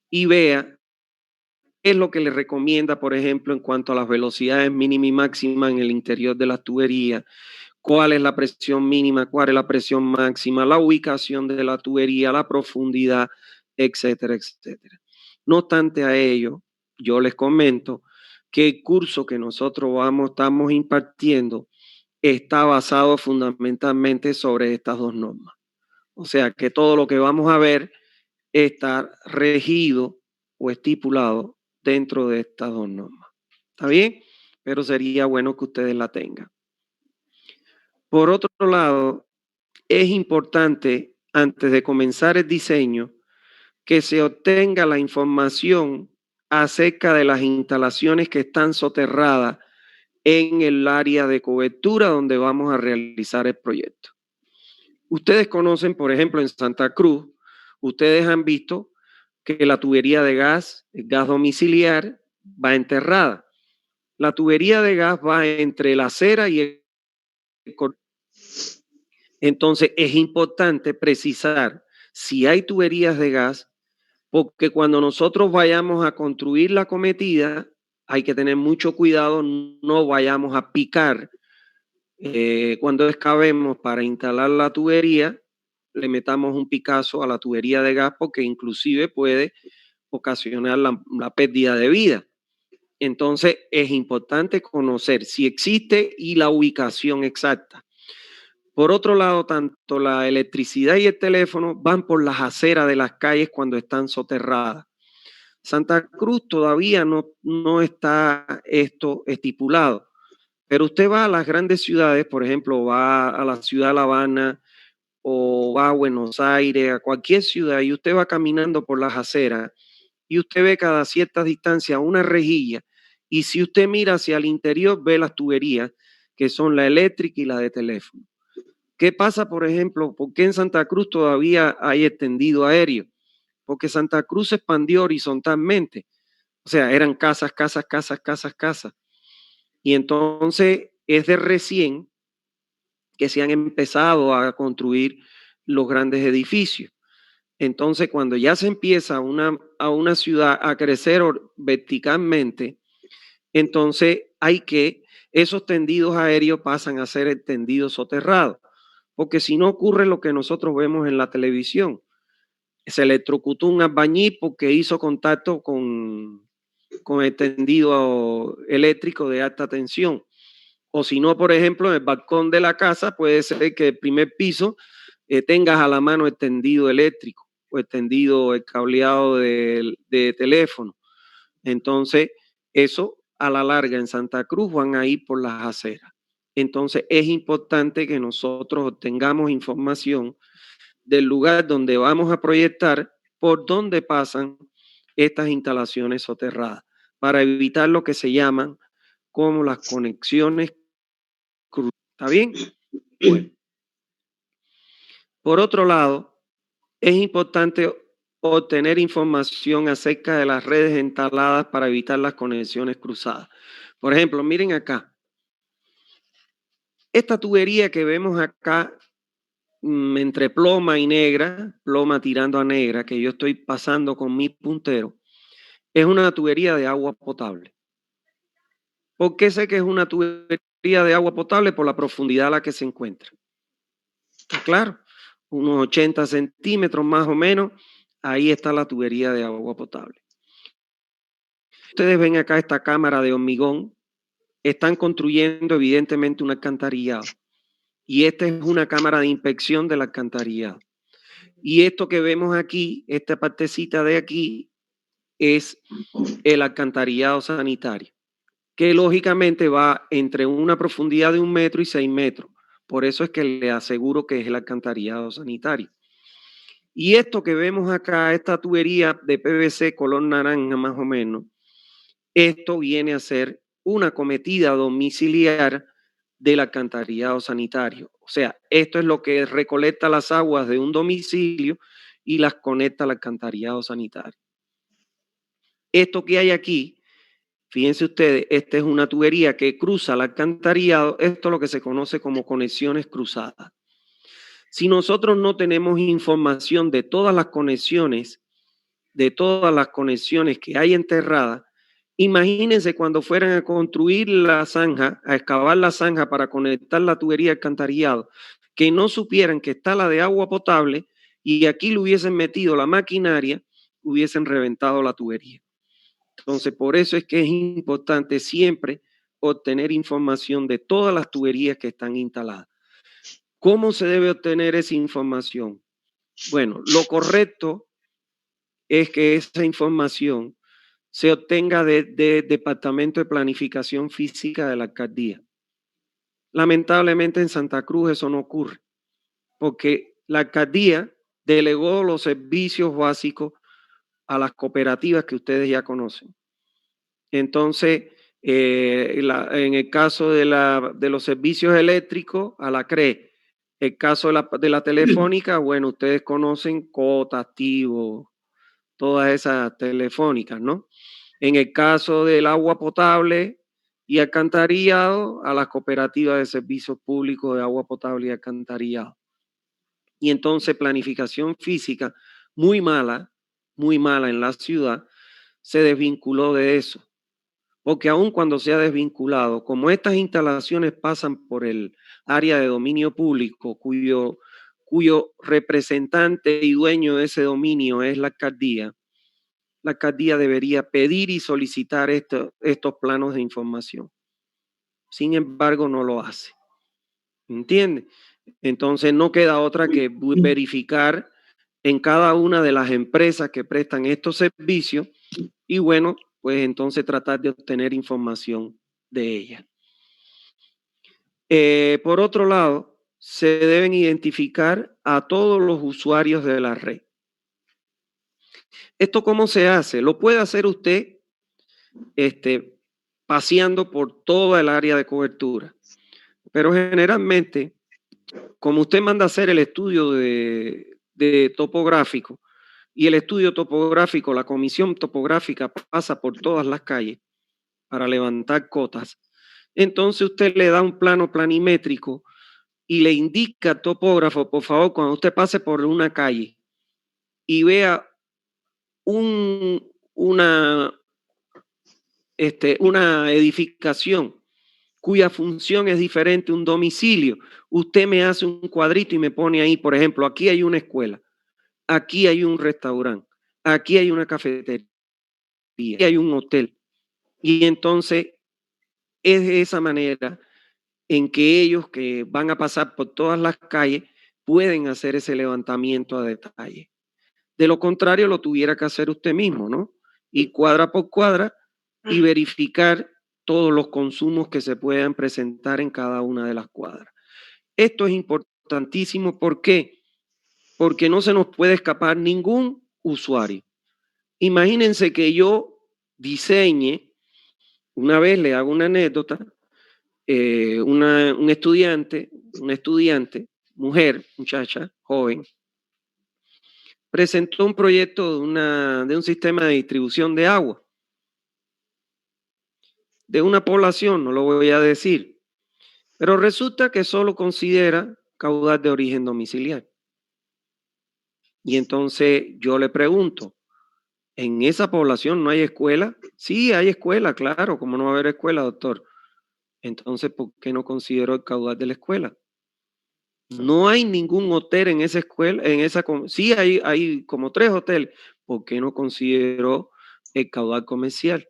y vea qué es lo que le recomienda, por ejemplo, en cuanto a las velocidades mínima y máxima en el interior de las tuberías, cuál es la presión mínima, cuál es la presión máxima, la ubicación de la tubería, la profundidad, etcétera, etcétera. No obstante a ello, yo les comento que el curso que nosotros estamos impartiendo está basado fundamentalmente sobre estas dos normas. O sea que todo lo que vamos a ver está regido o estipulado dentro de estas dos normas. ¿Está bien? Pero sería bueno que ustedes la tengan. Por otro lado, es importante, antes de comenzar el diseño, que se obtenga la información acerca de las instalaciones que están soterradas en el área de cobertura donde vamos a realizar el proyecto. Ustedes conocen, por ejemplo, en Santa Cruz, ustedes han visto que la tubería de gas, el gas domiciliar, va enterrada. La tubería de gas va entre la acera y el... Entonces es importante precisar si hay tuberías de gas, porque cuando nosotros vayamos a construir la cometida, hay que tener mucho cuidado, no vayamos a picar cuando excavemos para instalar la tubería, le metamos un picazo a la tubería de gas porque inclusive puede ocasionar la pérdida de vida. Entonces es importante conocer si existe y la ubicación exacta. Por otro lado, tanto la electricidad y el teléfono van por las aceras de las calles cuando están soterradas. Santa Cruz todavía no está esto estipulado, pero usted va a las grandes ciudades, por ejemplo, va a la ciudad de La Habana o va a Buenos Aires, a cualquier ciudad, y usted va caminando por las aceras y usted ve cada cierta distancia una rejilla, y si usted mira hacia el interior ve las tuberías, que son la eléctrica y la de teléfono. ¿Qué pasa, por ejemplo? ¿Por qué en Santa Cruz todavía hay extendido aéreo? Porque Santa Cruz se expandió horizontalmente. O sea, eran casas, casas, casas, casas, casas. Y entonces es de recién que se han empezado a construir los grandes edificios. Entonces, cuando ya se empieza a una ciudad a crecer verticalmente, entonces esos tendidos aéreos pasan a ser tendidos soterrados. Porque si no ocurre lo que nosotros vemos en la televisión, se electrocutó un albañil porque hizo contacto con el tendido eléctrico de alta tensión. O si no, por ejemplo, en el balcón de la casa puede ser que el primer piso tengas a la mano el tendido eléctrico o el tendido, el cableado de teléfono. Entonces, eso a la larga en Santa Cruz van a ir por las aceras. Entonces, es importante que nosotros obtengamos información del lugar donde vamos a proyectar por dónde pasan estas instalaciones soterradas para evitar lo que se llaman como las conexiones cruzadas. ¿Está bien? Bueno. Por otro lado, es importante obtener información acerca de las redes instaladas para evitar las conexiones cruzadas. Por ejemplo, miren acá. Esta tubería que vemos acá entre ploma y negra, ploma tirando a negra, que yo estoy pasando con mi puntero, es una tubería de agua potable. ¿Por qué sé que es una tubería de agua potable? Por la profundidad a la que se encuentra. ¿Está claro? Unos 80 centímetros más o menos, ahí está la tubería de agua potable. Ustedes ven acá esta cámara de hormigón, están construyendo evidentemente un alcantarillado. Y esta es una cámara de inspección del alcantarillado. Y esto que vemos aquí, esta partecita de aquí, es el alcantarillado sanitario, que lógicamente va entre una profundidad de 1 metro y 6 metros. Por eso es que le aseguro que es el alcantarillado sanitario. Y esto que vemos acá, esta tubería de PVC color naranja más o menos, esto viene a ser una cometida domiciliar del alcantarillado sanitario. O sea, esto es lo que recolecta las aguas de un domicilio y las conecta al alcantarillado sanitario. Esto que hay aquí, fíjense ustedes, esta es una tubería que cruza el alcantarillado. Esto es lo que se conoce como conexiones cruzadas. Si nosotros no tenemos información de todas las conexiones que hay enterradas, imagínense cuando fueran a construir la zanja, a excavar la zanja para conectar la tubería alcantarillado, que no supieran que está la de agua potable y aquí le hubiesen metido la maquinaria, hubiesen reventado la tubería. Entonces, por eso es que es importante siempre obtener información de todas las tuberías que están instaladas. ¿Cómo se debe obtener esa información? Bueno, lo correcto es que esa información se obtenga del Departamento de Planificación Física de la Alcaldía. Lamentablemente en Santa Cruz eso no ocurre, porque la Alcaldía delegó los servicios básicos a las cooperativas que ustedes ya conocen. Entonces, en el caso de los servicios eléctricos, a la CRE. El caso de la telefónica, bueno, ustedes conocen Cota, Activo, todas esas telefónicas, ¿no? En el caso del agua potable y alcantarillado, a las cooperativas de servicios públicos de agua potable y alcantarillado. Y entonces planificación física muy mala en la ciudad, se desvinculó de eso. Porque aun cuando se ha desvinculado, como estas instalaciones pasan por el área de dominio público, cuyo representante y dueño de ese dominio es la alcaldía debería pedir y solicitar estos planos de información. Sin embargo, no lo hace. ¿Entiende? Entonces no queda otra que verificar en cada una de las empresas que prestan estos servicios y bueno, pues entonces tratar de obtener información de ella. Por otro lado, se deben identificar a todos los usuarios de la red. ¿Esto cómo se hace? Lo puede hacer usted paseando por toda el área de cobertura. Pero generalmente, como usted manda a hacer el estudio de topográfico y el estudio topográfico, la comisión topográfica pasa por todas las calles para levantar cotas, entonces usted le da un plano planimétrico y le indica al topógrafo, por favor, cuando usted pase por una calle y vea una edificación cuya función es diferente, un domicilio, usted me hace un cuadrito y me pone ahí, por ejemplo, aquí hay una escuela, aquí hay un restaurante, aquí hay una cafetería, aquí hay un hotel. Y entonces es de esa manera en que ellos que van a pasar por todas las calles pueden hacer ese levantamiento a detalle. De lo contrario, lo tuviera que hacer usted mismo, ¿no? Y cuadra por cuadra y verificar todos los consumos que se puedan presentar en cada una de las cuadras. Esto es importantísimo. ¿Por qué? Porque no se nos puede escapar ningún usuario. Imagínense que yo diseñe, una vez le hago una anécdota, una estudiante, mujer, muchacha, joven, presentó un proyecto de un sistema de distribución de agua de una población, no lo voy a decir, pero resulta que solo considera caudal de origen domiciliario. Y entonces yo le pregunto, ¿en esa población no hay escuela? Sí, hay escuela, claro, ¿cómo no va a haber escuela, doctor? Entonces, ¿por qué no consideró el caudal de la escuela? No hay ningún hotel en esa escuela, sí hay como 3 hoteles. ¿Por qué no consideró el caudal comercial?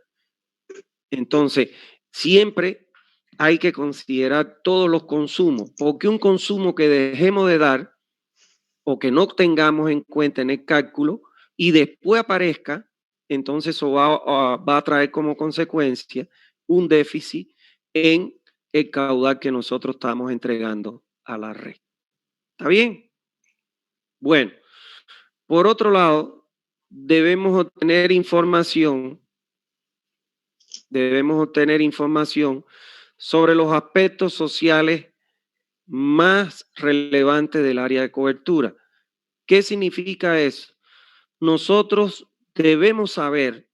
Entonces, siempre hay que considerar todos los consumos, porque un consumo que dejemos de dar o que no tengamos en cuenta en el cálculo y después aparezca, entonces eso va a traer como consecuencia un déficit en el caudal que nosotros estamos entregando a la red. ¿Está bien? Bueno, por otro lado, debemos obtener información sobre los aspectos sociales más relevantes del área de cobertura. ¿Qué significa eso? Nosotros debemos saber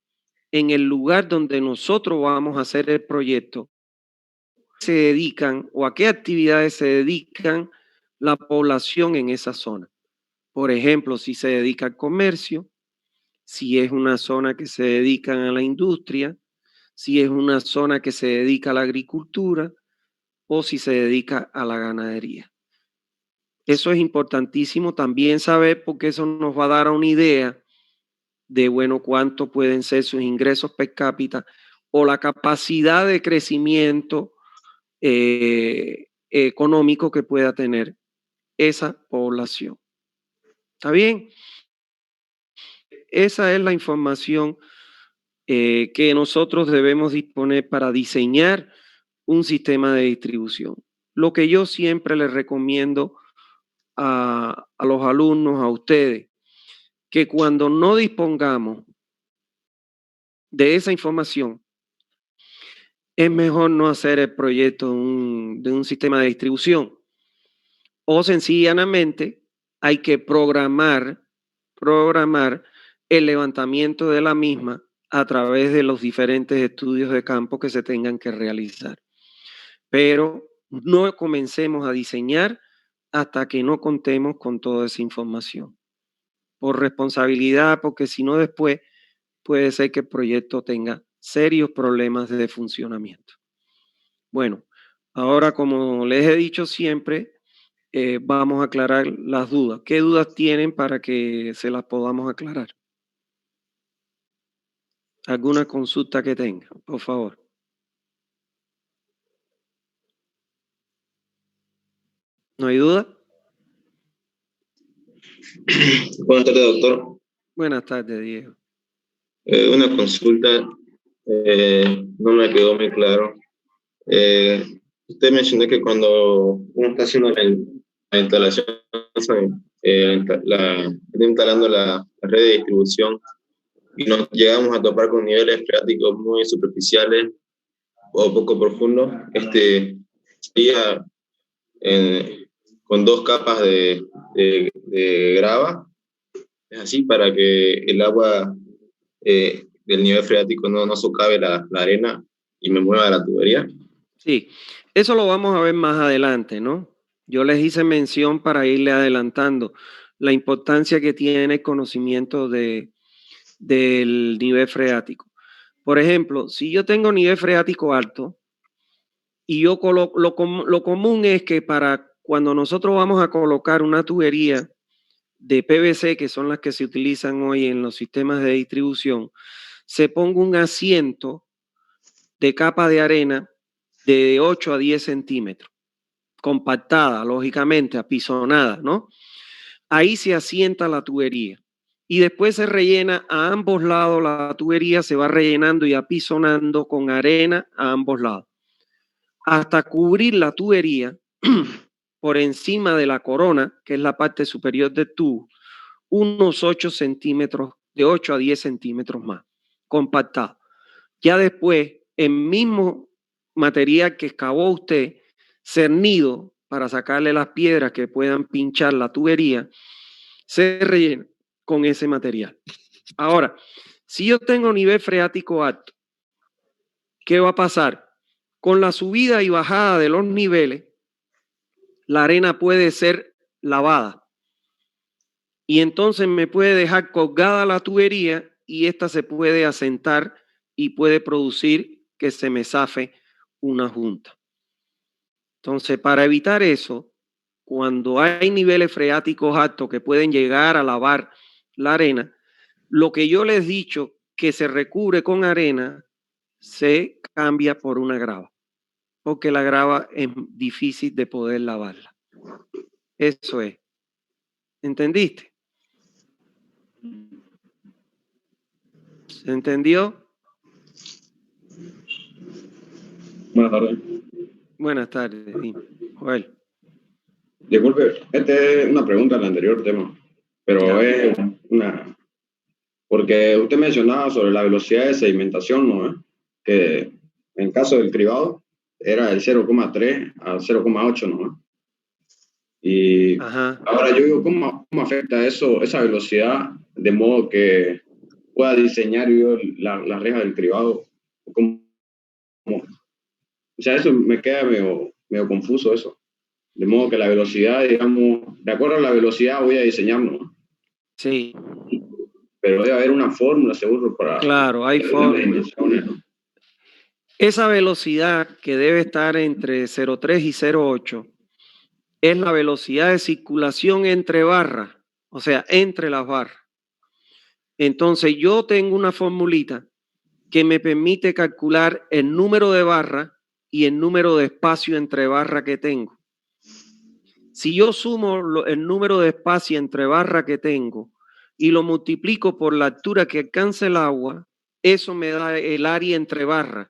en el lugar donde nosotros vamos a hacer el proyecto, se dedican o a qué actividades se dedican la población en esa zona. Por ejemplo, si se dedica al comercio, si es una zona que se dedica a la industria, si es una zona que se dedica a la agricultura o si se dedica a la ganadería. Eso es importantísimo también saber porque eso nos va a dar una idea de, bueno, cuánto pueden ser sus ingresos per cápita o la capacidad de crecimiento económico que pueda tener esa población. ¿Está bien? Esa es la información que nosotros debemos disponer para diseñar un sistema de distribución. Lo que yo siempre les recomiendo a los alumnos, a ustedes, que cuando no dispongamos de esa información, es mejor no hacer el proyecto de un sistema de distribución. O sencillamente hay que programar el levantamiento de la misma a través de los diferentes estudios de campo que se tengan que realizar. Pero no comencemos a diseñar hasta que no contemos con toda esa información. Por responsabilidad, porque si no después puede ser que el proyecto tenga serios problemas de funcionamiento. Bueno, ahora como les he dicho siempre, vamos a aclarar las dudas. ¿Qué dudas tienen para que se las podamos aclarar? ¿Alguna consulta que tengan, por favor? ¿No hay duda? Buenas tardes, doctor. Buenas tardes, Diego. Una consulta, no me quedó muy claro. Usted mencionó que cuando uno está haciendo la instalación, instalando la red de distribución y nos llegamos a topar con niveles freáticos muy superficiales o poco profundos, sería con 2 capas de grava, es así, para que el agua del nivel freático no socave la arena y me mueva la tubería. Sí, eso lo vamos a ver más adelante, ¿no? Yo les hice mención para irle adelantando la importancia que tiene el conocimiento del nivel freático. Por ejemplo, si yo tengo nivel freático alto y yo lo común es que para cuando nosotros vamos a colocar una tubería de PVC, que son las que se utilizan hoy en los sistemas de distribución, se ponga un asiento de capa de arena de 8 a 10 centímetros, compactada, lógicamente, apisonada, ¿no? Ahí se asienta la tubería y después se rellena a ambos lados, la tubería se va rellenando y apisonando con arena a ambos lados, hasta cubrir la tubería por encima de la corona, que es la parte superior del tubo, unos 8 centímetros, de 8 a 10 centímetros más, compactado. Ya después, el mismo material que excavó usted, cernido para sacarle las piedras que puedan pinchar la tubería, se rellena con ese material. Ahora, si yo tengo nivel freático alto, ¿qué va a pasar? Con la subida y bajada de los niveles, la arena puede ser lavada y entonces me puede dejar colgada la tubería y esta se puede asentar y puede producir que se me zafe una junta. Entonces, para evitar eso, cuando hay niveles freáticos altos que pueden llegar a lavar la arena, lo que yo les he dicho que se recubre con arena se cambia por una grava, porque la grava es difícil de poder lavarla. Eso es. ¿Entendiste? ¿Se entendió? Buenas tardes. Buenas tardes, Joel. Disculpe, esta es una pregunta del anterior tema, pero Ya. es una... Porque usted mencionaba sobre la velocidad de sedimentación, ¿no? Que en caso del cribado era el 0,3 a 0,8, ¿no? Y Ajá. ahora yo digo, ¿cómo afecta eso, esa velocidad, de modo que pueda diseñar yo la reja del cribado? O sea, eso me queda medio confuso eso. De modo que la velocidad, digamos, de acuerdo a la velocidad voy a diseñar, ¿no? Sí. Pero debe haber una fórmula, seguro, para Claro, hay fórmulas. ¿no? Esa velocidad que debe estar entre 0,3 y 0,8 es la velocidad de circulación entre barras, o sea, entre las barras. Entonces yo tengo una formulita que me permite calcular el número de barras y el número de espacio entre barras que tengo. Si yo sumo el número de espacio entre barras que tengo y lo multiplico por la altura que alcanza el agua, eso me da el área entre barras.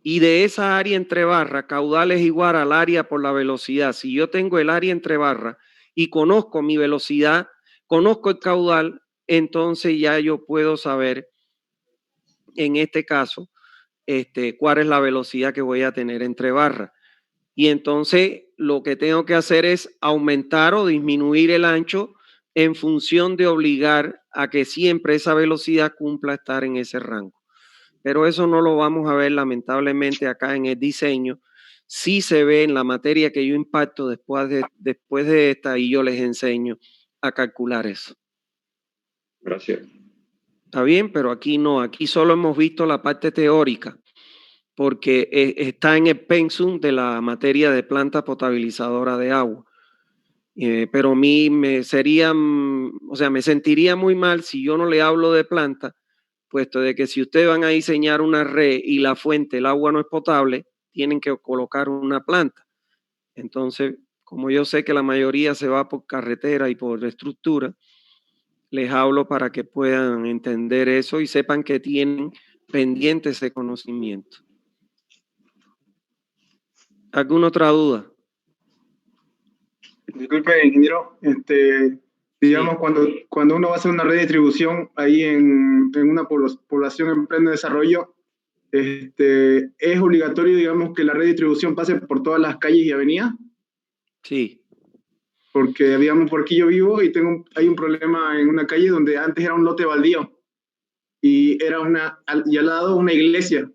Y de esa área entre barras, caudal es igual al área por la velocidad. Si yo tengo el área entre barras y conozco mi velocidad, conozco el caudal, entonces ya yo puedo saber en este caso, cuál es la velocidad que voy a tener entre barras. Y entonces lo que tengo que hacer es aumentar o disminuir el ancho en función de obligar a que siempre esa velocidad cumpla estar en ese rango. Pero eso no lo vamos a ver lamentablemente acá en el diseño. Sí se ve en la materia que yo impacto después de esta y yo les enseño a calcular eso. Gracias. Está bien, pero aquí no, aquí solo hemos visto la parte teórica, porque está en el pensum de la materia de planta potabilizadora de agua. Pero a mí me sentiría muy mal si yo no le hablo de planta, puesto de que si ustedes van a diseñar una red y la fuente, el agua no es potable, tienen que colocar una planta. Entonces, como yo sé que la mayoría se va por carretera y por estructura, les hablo para que puedan entender eso y sepan que tienen pendiente ese conocimiento. ¿Alguna otra duda? Disculpe, ingeniero, digamos, Sí. cuando uno va a hacer una red de distribución ahí en una población en pleno desarrollo, ¿es obligatorio, digamos, que la red de distribución pase por todas las calles y avenidas? Sí. Porque, digamos, por aquí yo vivo y hay un problema en una calle donde antes era un lote baldío y y al lado una iglesia.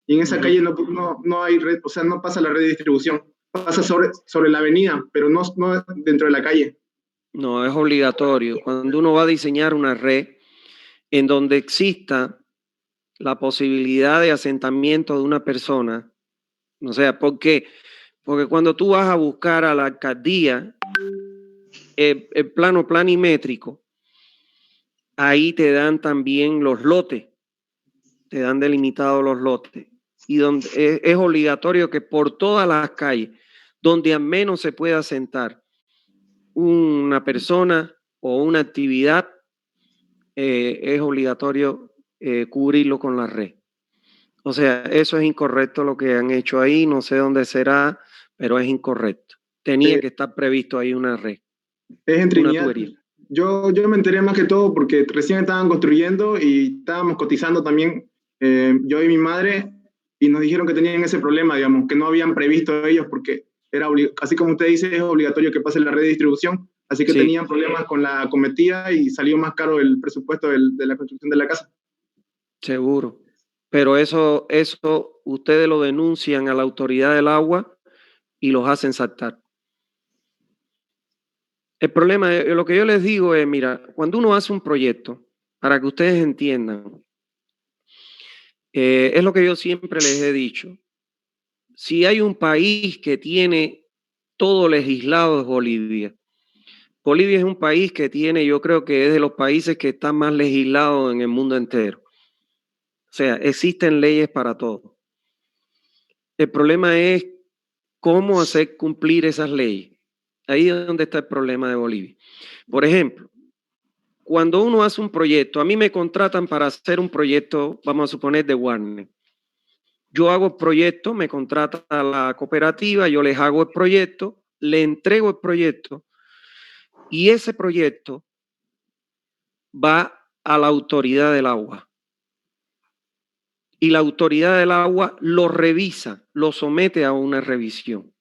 Y en esa calle no hay red, o sea, no pasa la red de distribución. Pasa sobre la avenida, pero no dentro de la calle. No, es obligatorio. Cuando uno va a diseñar una red en donde exista la posibilidad de asentamiento de una persona, o sea, ¿por qué? Porque cuando tú vas a buscar a la alcaldía el plano planimétrico, ahí te dan también los lotes, te dan delimitados los lotes. Y donde es obligatorio que por todas las calles, donde al menos se pueda asentar una persona o una actividad, es obligatorio cubrirlo con la red. O sea, eso es incorrecto lo que han hecho ahí, no sé dónde será, pero es incorrecto. Tenía que estar previsto ahí una red, Es en una Trinidad. tubería. Yo me enteré más que todo porque recién estaban construyendo y estábamos cotizando también, yo y mi madre, y nos dijeron que tenían ese problema, digamos, que no habían previsto ellos porque así como usted dice, es obligatorio que pase la red de distribución, así que Sí, tenían problemas con la cometida y salió más caro el presupuesto de la construcción de la casa. seguro. Pero eso ustedes lo denuncian a la autoridad del agua y los hacen saltar. El problema, lo que yo les digo es, mira, cuando uno hace un proyecto, para que ustedes entiendan, es lo que yo siempre les he dicho. Si hay un país que tiene todo legislado es Bolivia. Bolivia es un país que tiene, yo creo que es de los países que están más legislados en el mundo entero. O sea, existen leyes para todo. El problema es cómo hacer cumplir esas leyes. Ahí es donde está el problema de Bolivia. Por ejemplo, cuando uno hace un proyecto, a mí me contratan para hacer un proyecto, vamos a suponer, de Warner. Yo hago el proyecto, me contrata a la cooperativa, yo les hago el proyecto, le entrego el proyecto y ese proyecto va a la autoridad del agua. Y la autoridad del agua lo revisa, lo somete a una revisión.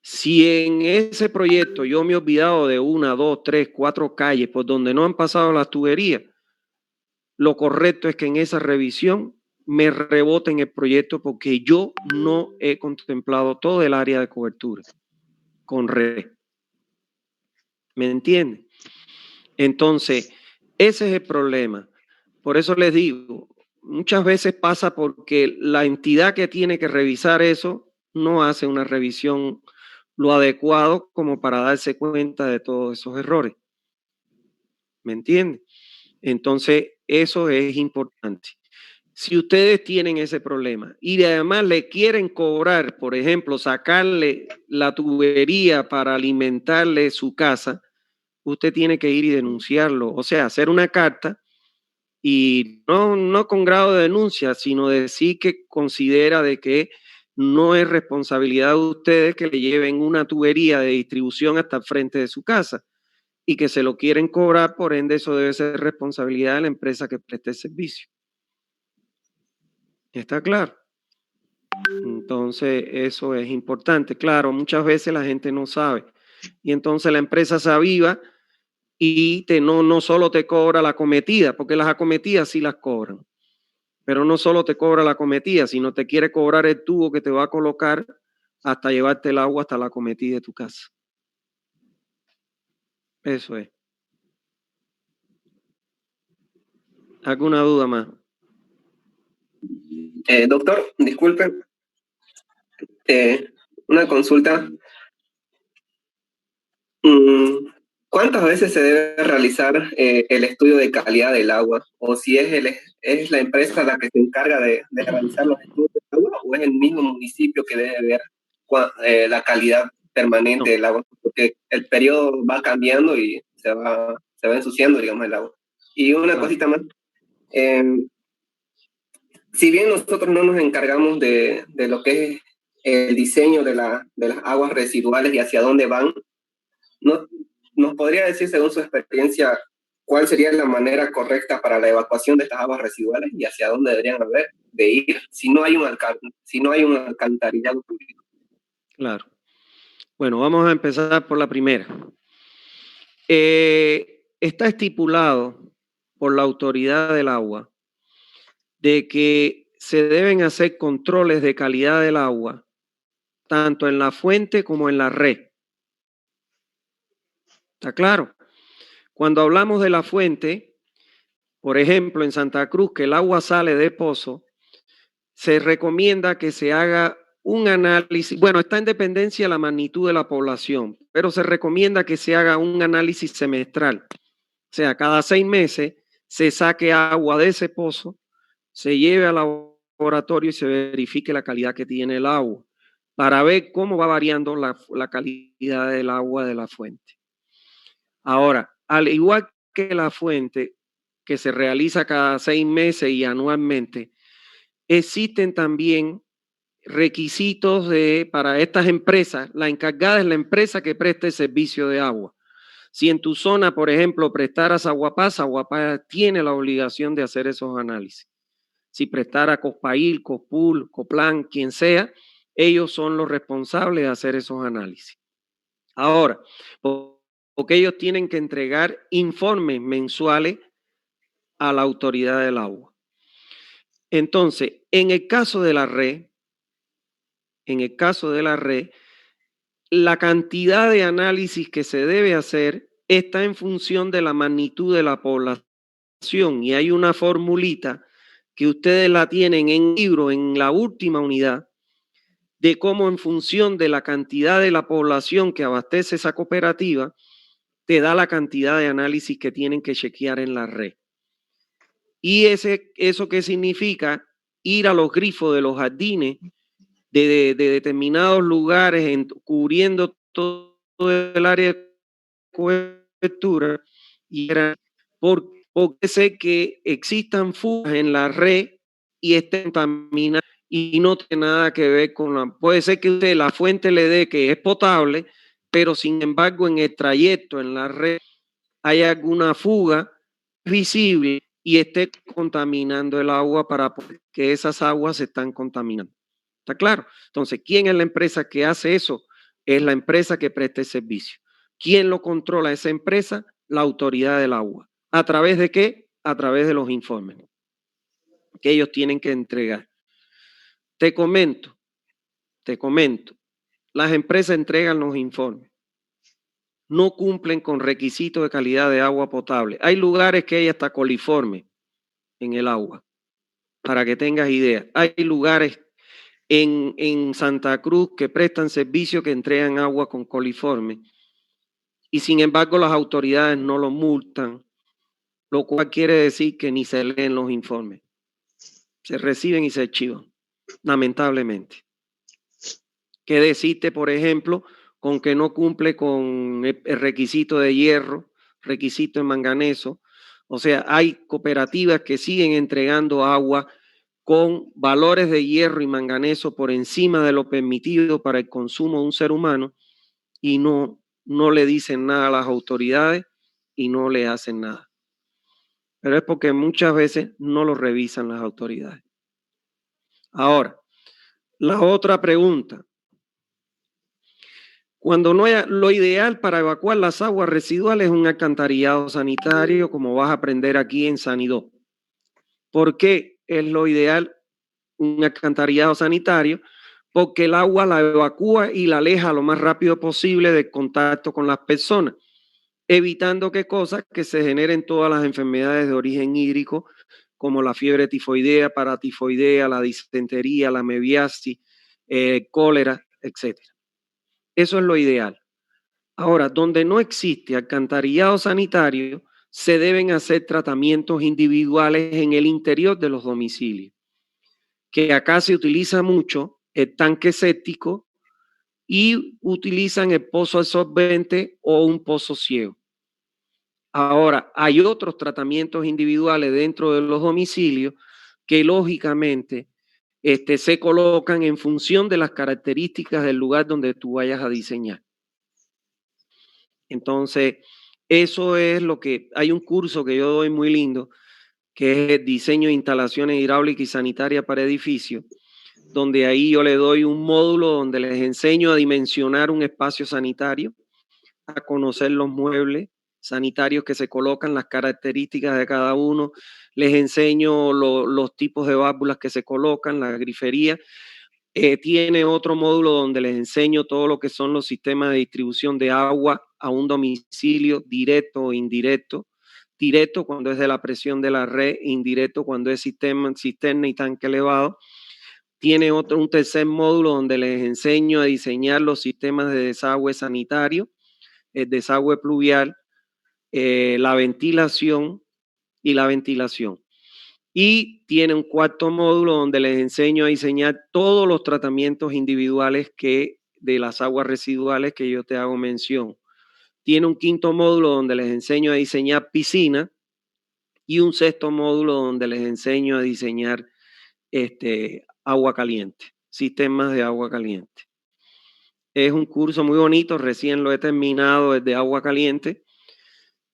Si en ese proyecto yo me he olvidado de 1, 2, 3, 4 calles por donde no han pasado las tuberías, lo correcto es que en esa revisión me reboten el proyecto porque yo no he contemplado todo el área de cobertura con red. ¿Me entienden? Entonces, ese es el problema. Por eso les digo, muchas veces pasa porque la entidad que tiene que revisar eso no hace una revisión lo adecuado como para darse cuenta de todos esos errores. ¿Me entienden? Entonces, eso es importante. Si ustedes tienen ese problema y además le quieren cobrar, por ejemplo, sacarle la tubería para alimentarle su casa, usted tiene que ir y denunciarlo, o sea, hacer una carta y no con grado de denuncia, sino decir que considera de que no es responsabilidad de ustedes que le lleven una tubería de distribución hasta el frente de su casa y que se lo quieren cobrar, por ende eso debe ser responsabilidad de la empresa que preste el servicio. ¿Está claro? Entonces, eso es importante. Claro, muchas veces la gente no sabe. Y entonces la empresa se aviva y no solo te cobra la acometida, porque las acometidas sí las cobran. Pero no solo te cobra la acometida, sino te quiere cobrar el tubo que te va a colocar hasta llevarte el agua hasta la acometida de tu casa. Eso es. ¿Alguna duda más? Doctor, disculpe, una consulta. ¿Cuántas veces se debe realizar el estudio de calidad del agua? ¿O si es la empresa la que se encarga de realizar los estudios del agua, o es el mismo municipio que debe ver la calidad permanente del agua? Porque el periodo va cambiando y se va ensuciando, digamos, el agua. Y una cosita más. Si bien nosotros no nos encargamos de lo que es el diseño de las aguas residuales y hacia dónde van, ¿nos podría decir, según su experiencia, cuál sería la manera correcta para la evacuación de estas aguas residuales y hacia dónde deberían de ir si no hay un alcantarillado público? Claro. Bueno, vamos a empezar por la primera. Está estipulado por la autoridad del agua de que se deben hacer controles de calidad del agua tanto en la fuente como en la red. ¿Está claro? Cuando hablamos de la fuente, por ejemplo, en Santa Cruz, que el agua sale de pozo, se recomienda que se haga un análisis. Bueno, está en dependencia de la magnitud de la población, pero se recomienda que se haga un análisis semestral. O sea, cada 6 meses se saque agua de ese pozo, se lleve al laboratorio y se verifique la calidad que tiene el agua para ver cómo va variando la calidad del agua de la fuente. Ahora, al igual que la fuente, que se realiza cada 6 meses y anualmente, existen también requisitos para estas empresas. La encargada es la empresa que presta el servicio de agua. Si en tu zona, por ejemplo, prestaras Aguapaz, Aguapaz tiene la obligación de hacer esos análisis. Si prestara Cospail, Cospul, Coplan, quien sea, ellos son los responsables de hacer esos análisis. Ahora, porque ellos tienen que entregar informes mensuales a la autoridad del agua. Entonces, en el caso de la red, la cantidad de análisis que se debe hacer está en función de la magnitud de la población y hay una formulita que ustedes la tienen en libro, en la última unidad, de cómo en función de la cantidad de la población que abastece esa cooperativa, te da la cantidad de análisis que tienen que chequear en la red. ¿Y eso qué significa? Ir a los grifos de los jardines de determinados lugares, cubriendo todo el área de cobertura, y porque sé que existan fugas en la red y estén contaminadas y no tiene nada que ver con puede ser que usted la fuente le dé que es potable, pero sin embargo en el trayecto, en la red, hay alguna fuga visible y esté contaminando el agua para que esas aguas se están contaminando. ¿Está claro? Entonces, ¿quién es la empresa que hace eso? Es la empresa que presta el servicio. ¿Quién lo controla esa empresa? La autoridad del agua. ¿A través de qué? A través de los informes que ellos tienen que entregar. Te comento, las empresas entregan los informes. No cumplen con requisitos de calidad de agua potable. Hay lugares que hay hasta coliforme en el agua, para que tengas idea. Hay lugares en Santa Cruz que prestan servicio que entregan agua con coliforme y sin embargo las autoridades no lo multan, lo cual quiere decir que ni se leen los informes. Se reciben y se archivan, lamentablemente. ¿Qué decirte, por ejemplo, con que no cumple con el requisito de hierro, requisito de manganeso? O sea, hay cooperativas que siguen entregando agua con valores de hierro y manganeso por encima de lo permitido para el consumo de un ser humano y no le dicen nada a las autoridades y no le hacen nada. Pero es porque muchas veces no lo revisan las autoridades. Ahora, la otra pregunta. Cuando no haya, lo ideal para evacuar las aguas residuales es un alcantarillado sanitario, como vas a aprender aquí en Sanidó. ¿Por qué es lo ideal un alcantarillado sanitario? Porque el agua la evacúa y la aleja lo más rápido posible del contacto con las personas, evitando que cosas que se generen todas las enfermedades de origen hídrico, como la fiebre tifoidea, paratifoidea, la disentería, la mebiasis, cólera, etc. Eso es lo ideal. Ahora, donde no existe alcantarillado sanitario, se deben hacer tratamientos individuales en el interior de los domicilios, que acá se utiliza mucho el tanque séptico y utilizan el pozo absorbente o un pozo ciego. Ahora, hay otros tratamientos individuales dentro de los domicilios que lógicamente se colocan en función de las características del lugar donde tú vayas a diseñar. Entonces, eso es lo que, hay un curso que yo doy muy lindo, que es el diseño de instalaciones hidráulicas y sanitarias para edificios, donde ahí yo le doy un módulo donde les enseño a dimensionar un espacio sanitario, a conocer los muebles sanitarios que se colocan, las características de cada uno, les enseño los tipos de válvulas que se colocan, la grifería. Tiene otro módulo donde les enseño todo lo que son los sistemas de distribución de agua a un domicilio, directo o indirecto. Directo cuando es de la presión de la red, indirecto cuando es cisterna y tanque elevado. Tiene un tercer módulo donde les enseño a diseñar los sistemas de desagüe sanitario, el desagüe pluvial, la ventilación y la ventilación. Y tiene un cuarto módulo donde les enseño a diseñar todos los tratamientos individuales de las aguas residuales que yo te hago mención. Tiene un quinto módulo donde les enseño a diseñar piscina y un sexto módulo donde les enseño a diseñar agua caliente, sistemas de agua caliente. Es un curso muy bonito, recién lo he terminado, es de agua caliente.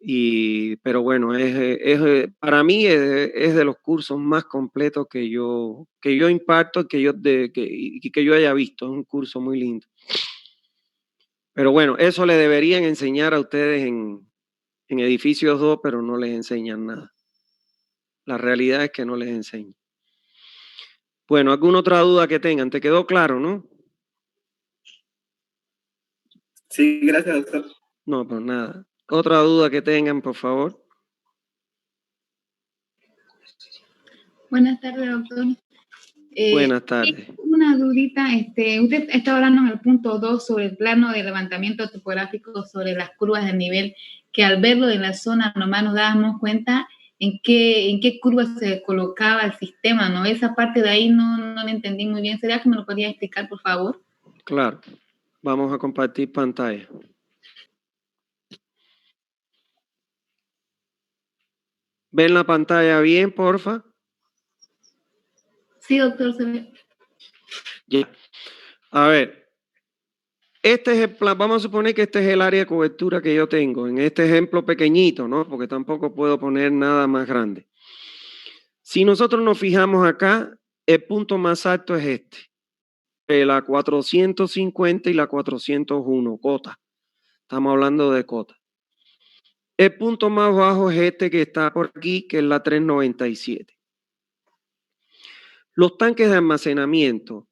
Pero bueno, para mí es de los cursos más completos que yo imparto y que yo haya visto. Es un curso muy lindo. Pero bueno, eso le deberían enseñar a ustedes en edificios 2, pero no les enseñan nada. La realidad es que no les enseñan. Bueno, ¿alguna otra duda que tengan? ¿Te quedó claro, no? Sí, gracias, doctor. No, pues nada. ¿Otra duda que tengan, por favor? Buenas tardes, doctor. Buenas tardes. Una dudita, usted estaba hablando en el punto 2 sobre el plano de levantamiento topográfico sobre las curvas de nivel, que al verlo en la zona nomás nos dábamos cuenta en qué curva se colocaba el sistema, ¿no? Esa parte de ahí no la entendí muy bien. ¿Sería que me lo podría explicar, por favor? Claro. Vamos a compartir pantalla. ¿Ven la pantalla bien, porfa? Sí, doctor, se ve. Ya. A ver, este es el plan. Vamos a suponer que este es el área de cobertura que yo tengo. En este ejemplo pequeñito, ¿no? Porque tampoco puedo poner nada más grande. Si nosotros nos fijamos acá, el punto más alto es la 450 y la 401, cota. Estamos hablando de cota. El punto más bajo es este que está por aquí, que es la 397. Los tanques de almacenamiento.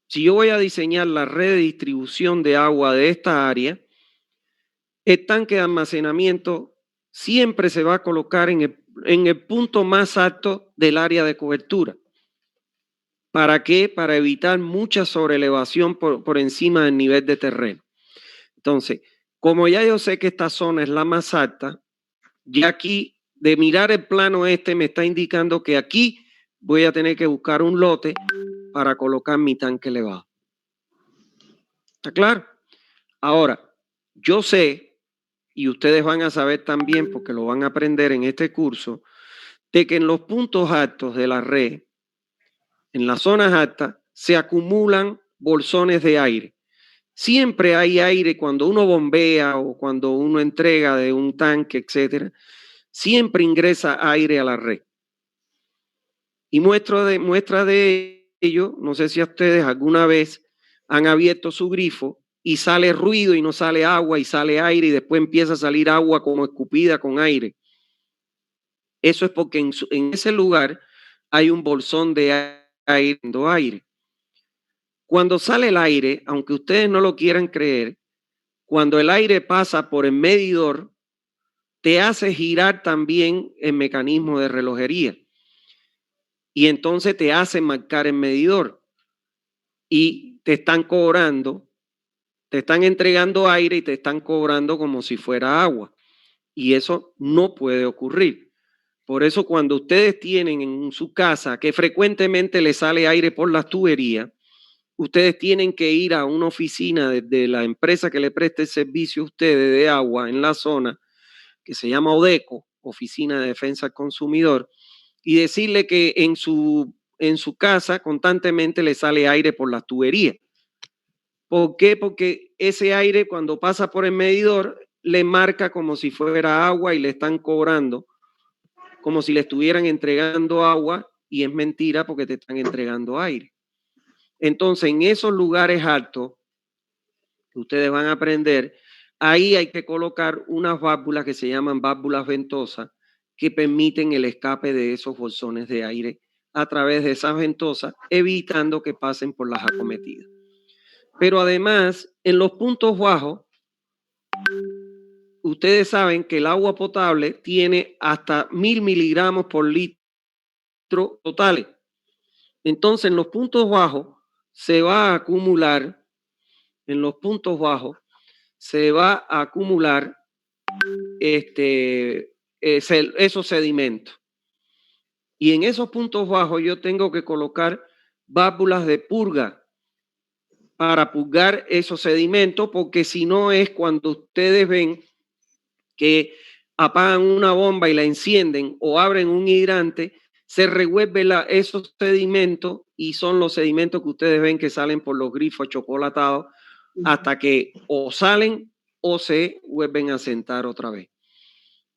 Si yo voy a diseñar la red de distribución de agua de esta área, el tanque de almacenamiento siempre se va a colocar en el punto más alto del área de cobertura. ¿Para qué? Para evitar mucha sobrelevación por encima del nivel de terreno. Entonces, como ya yo sé que esta zona es la más alta, ya aquí, de mirar el plano me está indicando que aquí voy a tener que buscar un lote para colocar mi tanque elevado. ¿Está claro? Ahora, yo sé, y ustedes van a saber también porque lo van a aprender en este curso, de que en los puntos altos de la red, en las zonas altas, se acumulan bolsones de aire. Siempre hay aire cuando uno bombea o cuando uno entrega de un tanque, etcétera. Siempre ingresa aire a la red. Y muestra de ellos, no sé si a ustedes alguna vez han abierto su grifo y sale ruido y no sale agua y sale aire y después empieza a salir agua como escupida con aire. Eso es porque en ese lugar hay un bolsón de aire. Cuando sale el aire, aunque ustedes no lo quieran creer, cuando el aire pasa por el medidor, te hace girar también el mecanismo de relojería. Y entonces te hace marcar el medidor. Y te están cobrando, te están entregando aire y te están cobrando como si fuera agua. Y eso no puede ocurrir. Por eso cuando ustedes tienen en su casa que frecuentemente le sale aire por las tuberías, ustedes tienen que ir a una oficina de la empresa que le preste el servicio a ustedes de agua en la zona, que se llama ODECO, Oficina de Defensa del Consumidor, y decirle que en su casa constantemente le sale aire por las tuberías. ¿Por qué? Porque ese aire cuando pasa por el medidor le marca como si fuera agua y le están cobrando como si le estuvieran entregando agua, y es mentira porque te están entregando aire. Entonces, en esos lugares altos que ustedes van a aprender, ahí hay que colocar unas válvulas que se llaman válvulas ventosas que permiten el escape de esos bolsones de aire a través de esas ventosas, evitando que pasen por las acometidas. Pero además, en los puntos bajos, ustedes saben que el agua potable tiene hasta 1000 miligramos por litro totales. Entonces, en los puntos bajos se va a acumular, esos sedimentos. Y en esos puntos bajos yo tengo que colocar válvulas de purga para purgar esos sedimentos, porque si no es cuando ustedes ven que apagan una bomba y la encienden o abren un hidrante, se revuelven esos sedimentos y son los sedimentos que ustedes ven que salen por los grifos chocolatados hasta que o salen o se vuelven a sentar otra vez.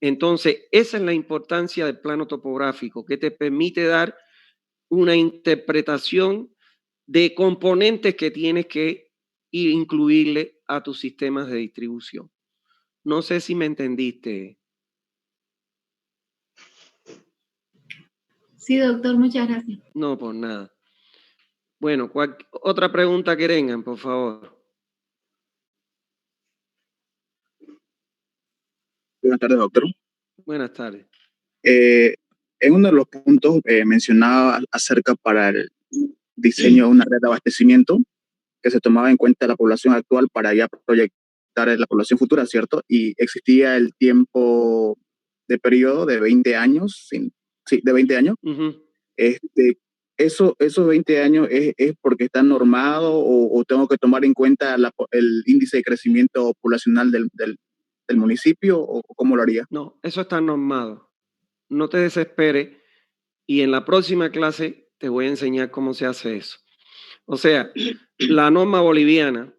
Entonces, esa es la importancia del plano topográfico, que te permite dar una interpretación de componentes que tienes que incluirle a tus sistemas de distribución. No sé si me entendiste. Sí, doctor, muchas gracias. No, por nada. Bueno, otra pregunta que tengan, por favor. Buenas tardes, doctor. Buenas tardes. En uno de los puntos mencionaba acerca para el diseño de una red de abastecimiento que se tomaba en cuenta la población actual para ya proyectar la población futura, ¿cierto? Y existía el tiempo de periodo de 20 años, sí, de 20 años. Uh-huh. ¿Esos 20 años es porque está normado o tengo que tomar en cuenta el índice de crecimiento poblacional del municipio o cómo lo haría? No, eso está normado. No te desesperes y en la próxima clase te voy a enseñar cómo se hace eso. O sea, la norma boliviana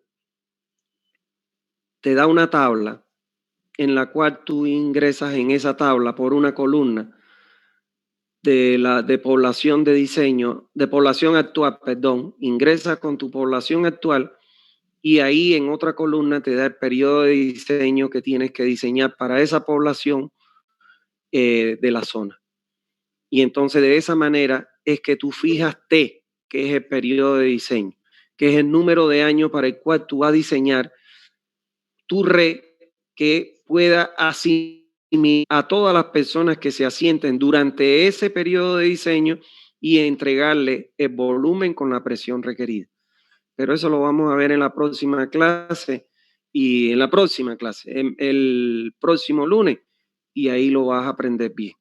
te da una tabla en la cual tú ingresas en esa tabla por una columna de población de diseño, de población actual, perdón, ingresas con tu población actual y ahí en otra columna te da el periodo de diseño que tienes que diseñar para esa población de la zona. Y entonces de esa manera es que tú fijas T, que es el periodo de diseño, que es el número de años para el cual tú vas a diseñar tu red que pueda asimilar a todas las personas que se asienten durante ese periodo de diseño y entregarle el volumen con la presión requerida. Pero eso lo vamos a ver en la próxima clase el próximo lunes, y ahí lo vas a aprender bien.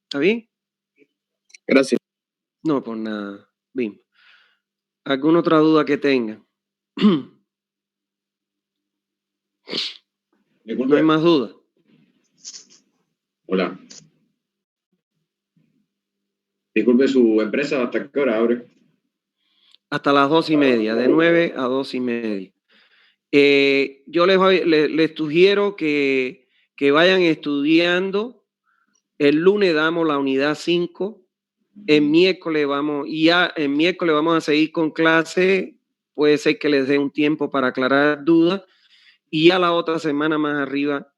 ¿Está bien? Gracias. No, por nada. Bien. ¿Alguna otra duda que tengan? Disculpe. ¿No hay más dudas? Hola. Disculpe, ¿su empresa hasta qué hora abre? Hasta las 2:30, de 9 a 2:30. Yo les sugiero que vayan estudiando. El lunes damos la unidad 5 En miércoles vamos a seguir con clase. Puede ser que les dé un tiempo para aclarar dudas. Y ya la otra semana más arriba,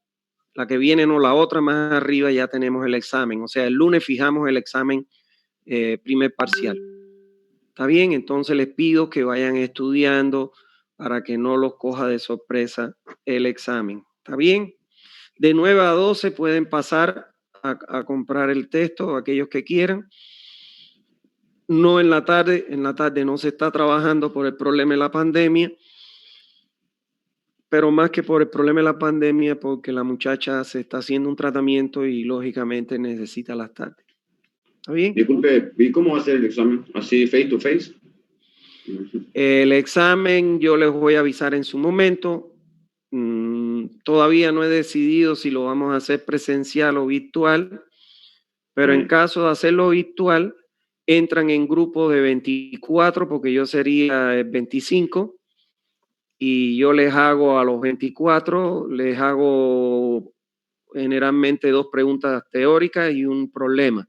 la que viene, no, la otra más arriba, ya tenemos el examen. O sea, el lunes fijamos el examen primer parcial. ¿Está bien? Entonces les pido que vayan estudiando para que no los coja de sorpresa el examen. ¿Está bien? De 9 a 12 pueden pasar a comprar el texto, aquellos que quieran. No en la tarde no se está trabajando por el problema de la pandemia, pero más que por el problema de la pandemia, porque la muchacha se está haciendo un tratamiento y lógicamente necesita las tardes. ¿Está bien? Disculpe, ¿y cómo va a ser el examen? ¿Así face to face? El examen yo les voy a avisar en su momento. Todavía no he decidido si lo vamos a hacer presencial o virtual, pero en caso de hacerlo virtual, entran en grupo de 24, porque yo sería el 25, y yo les hago a los 24, les hago generalmente 2 preguntas teóricas y un problema.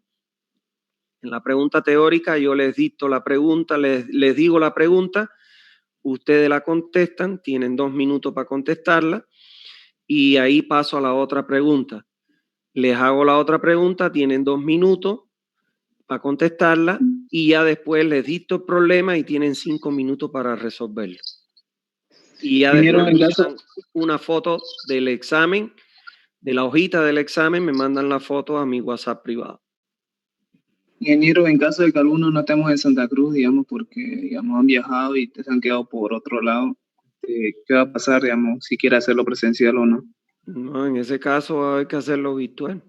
En la pregunta teórica yo les dicto la pregunta, les digo la pregunta, ustedes la contestan, tienen 2 minutos para contestarla, y ahí paso a la otra pregunta. Les hago la otra pregunta, tienen 2 minutos para contestarla, y ya después les dicto el problema y tienen 5 minutos para resolverlo. Y ya después me mandan una foto del examen, de la hojita del examen, me mandan la foto a mi WhatsApp privado. Ingeniero, en caso de que algunos no estemos en Santa Cruz, digamos, porque, digamos, han viajado y se han quedado por otro lado, ¿qué va a pasar, digamos, si quiere hacerlo presencial o no? No, en ese caso va a haber que hacerlo virtual.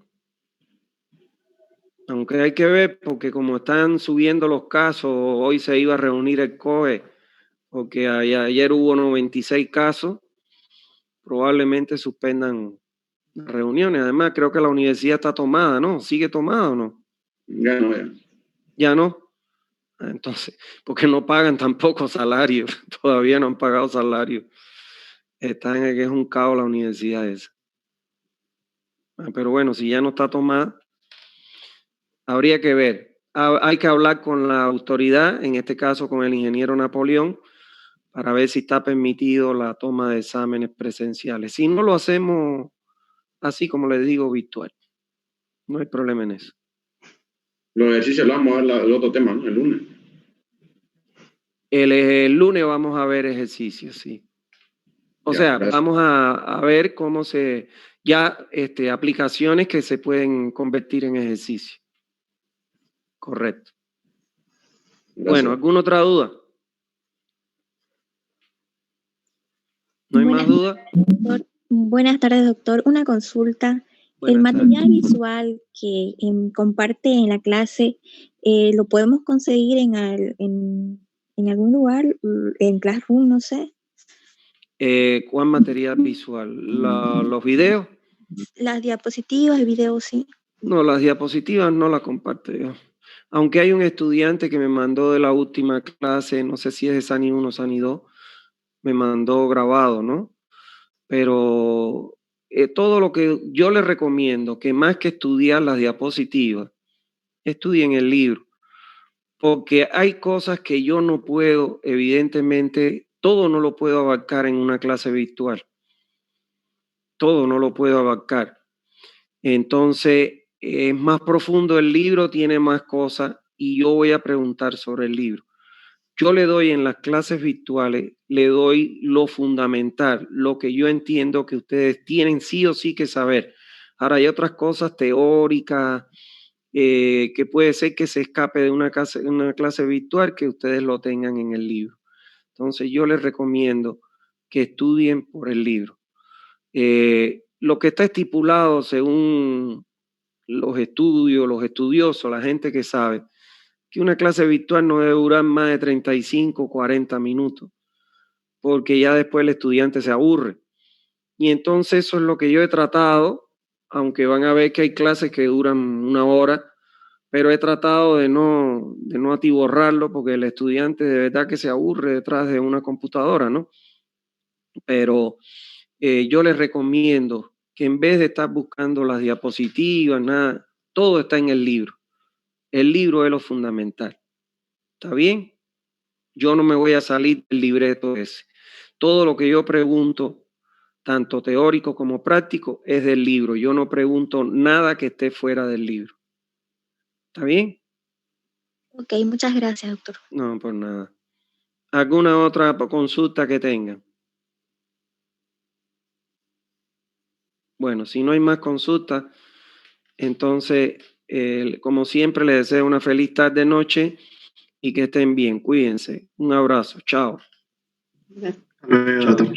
Aunque hay que ver, porque como están subiendo los casos, hoy se iba a reunir el COE, porque ayer hubo 96 casos, probablemente suspendan reuniones. Además, creo que la universidad está tomada, ¿no? ¿Sigue tomada o no? Ya no, ya. Ya no. Entonces, porque no pagan tampoco salario, todavía no han pagado salario. Están en que es un caos la universidad esa. Pero bueno, si ya no está tomada, habría que ver. Hay que hablar con la autoridad, en este caso con el ingeniero Napoleón, para ver si está permitido la toma de exámenes presenciales. Si no lo hacemos así como les digo, virtual. No hay problema en eso. Los ejercicios lo vamos a ver el otro tema, ¿no? El lunes. El lunes vamos a ver ejercicios, sí. O Ya, sea, gracias. vamos a ver cómo aplicaciones que se pueden convertir en ejercicio. Correcto. Gracias. Bueno, ¿alguna otra duda? ¿No hay más dudas? Buenas tardes, doctor. Una consulta. El material visual que comparte en la clase, ¿lo podemos conseguir en algún lugar, en Classroom, no sé? ¿Cuál material visual? ¿Los videos? Las diapositivas, el video, sí. No, las diapositivas no las comparto yo. Aunque hay un estudiante que me mandó de la última clase, no sé si es de SANI 1 o SANI 2, me mandó grabado, ¿no? Pero todo lo que yo les recomiendo, que más que estudiar las diapositivas, estudien el libro. Porque hay cosas que yo no puedo, evidentemente, todo no lo puedo abarcar en una clase virtual. Todo no lo puedo abarcar. Entonces, es más profundo el libro, tiene más cosas y yo voy a preguntar sobre el libro. Yo le doy en las clases virtuales, le doy lo fundamental, lo que yo entiendo que ustedes tienen sí o sí que saber. Ahora hay otras cosas teóricas que puede ser que se escape de una clase virtual que ustedes lo tengan en el libro. Entonces yo les recomiendo que estudien por el libro. Lo que está estipulado según los estudios, los estudiosos, la gente que sabe, que una clase virtual no debe durar más de 35 o 40 minutos, porque ya después el estudiante se aburre. Y entonces eso es lo que yo he tratado, aunque van a ver que hay clases que duran 1 hora, pero he tratado de no atiborrarlo, porque el estudiante de verdad que se aburre detrás de una computadora, ¿no? Pero yo les recomiendo que en vez de estar buscando las diapositivas, nada, todo está en el libro. El libro es lo fundamental. ¿Está bien? Yo no me voy a salir del libreto ese. Todo lo que yo pregunto, tanto teórico como práctico, es del libro. Yo no pregunto nada que esté fuera del libro. ¿Está bien? Ok, muchas gracias, doctor. No, por nada. ¿Alguna otra consulta que tengan? Bueno, si no hay más consultas, entonces, como siempre, les deseo una feliz tarde, noche y que estén bien. Cuídense. Un abrazo. Chao. Chao.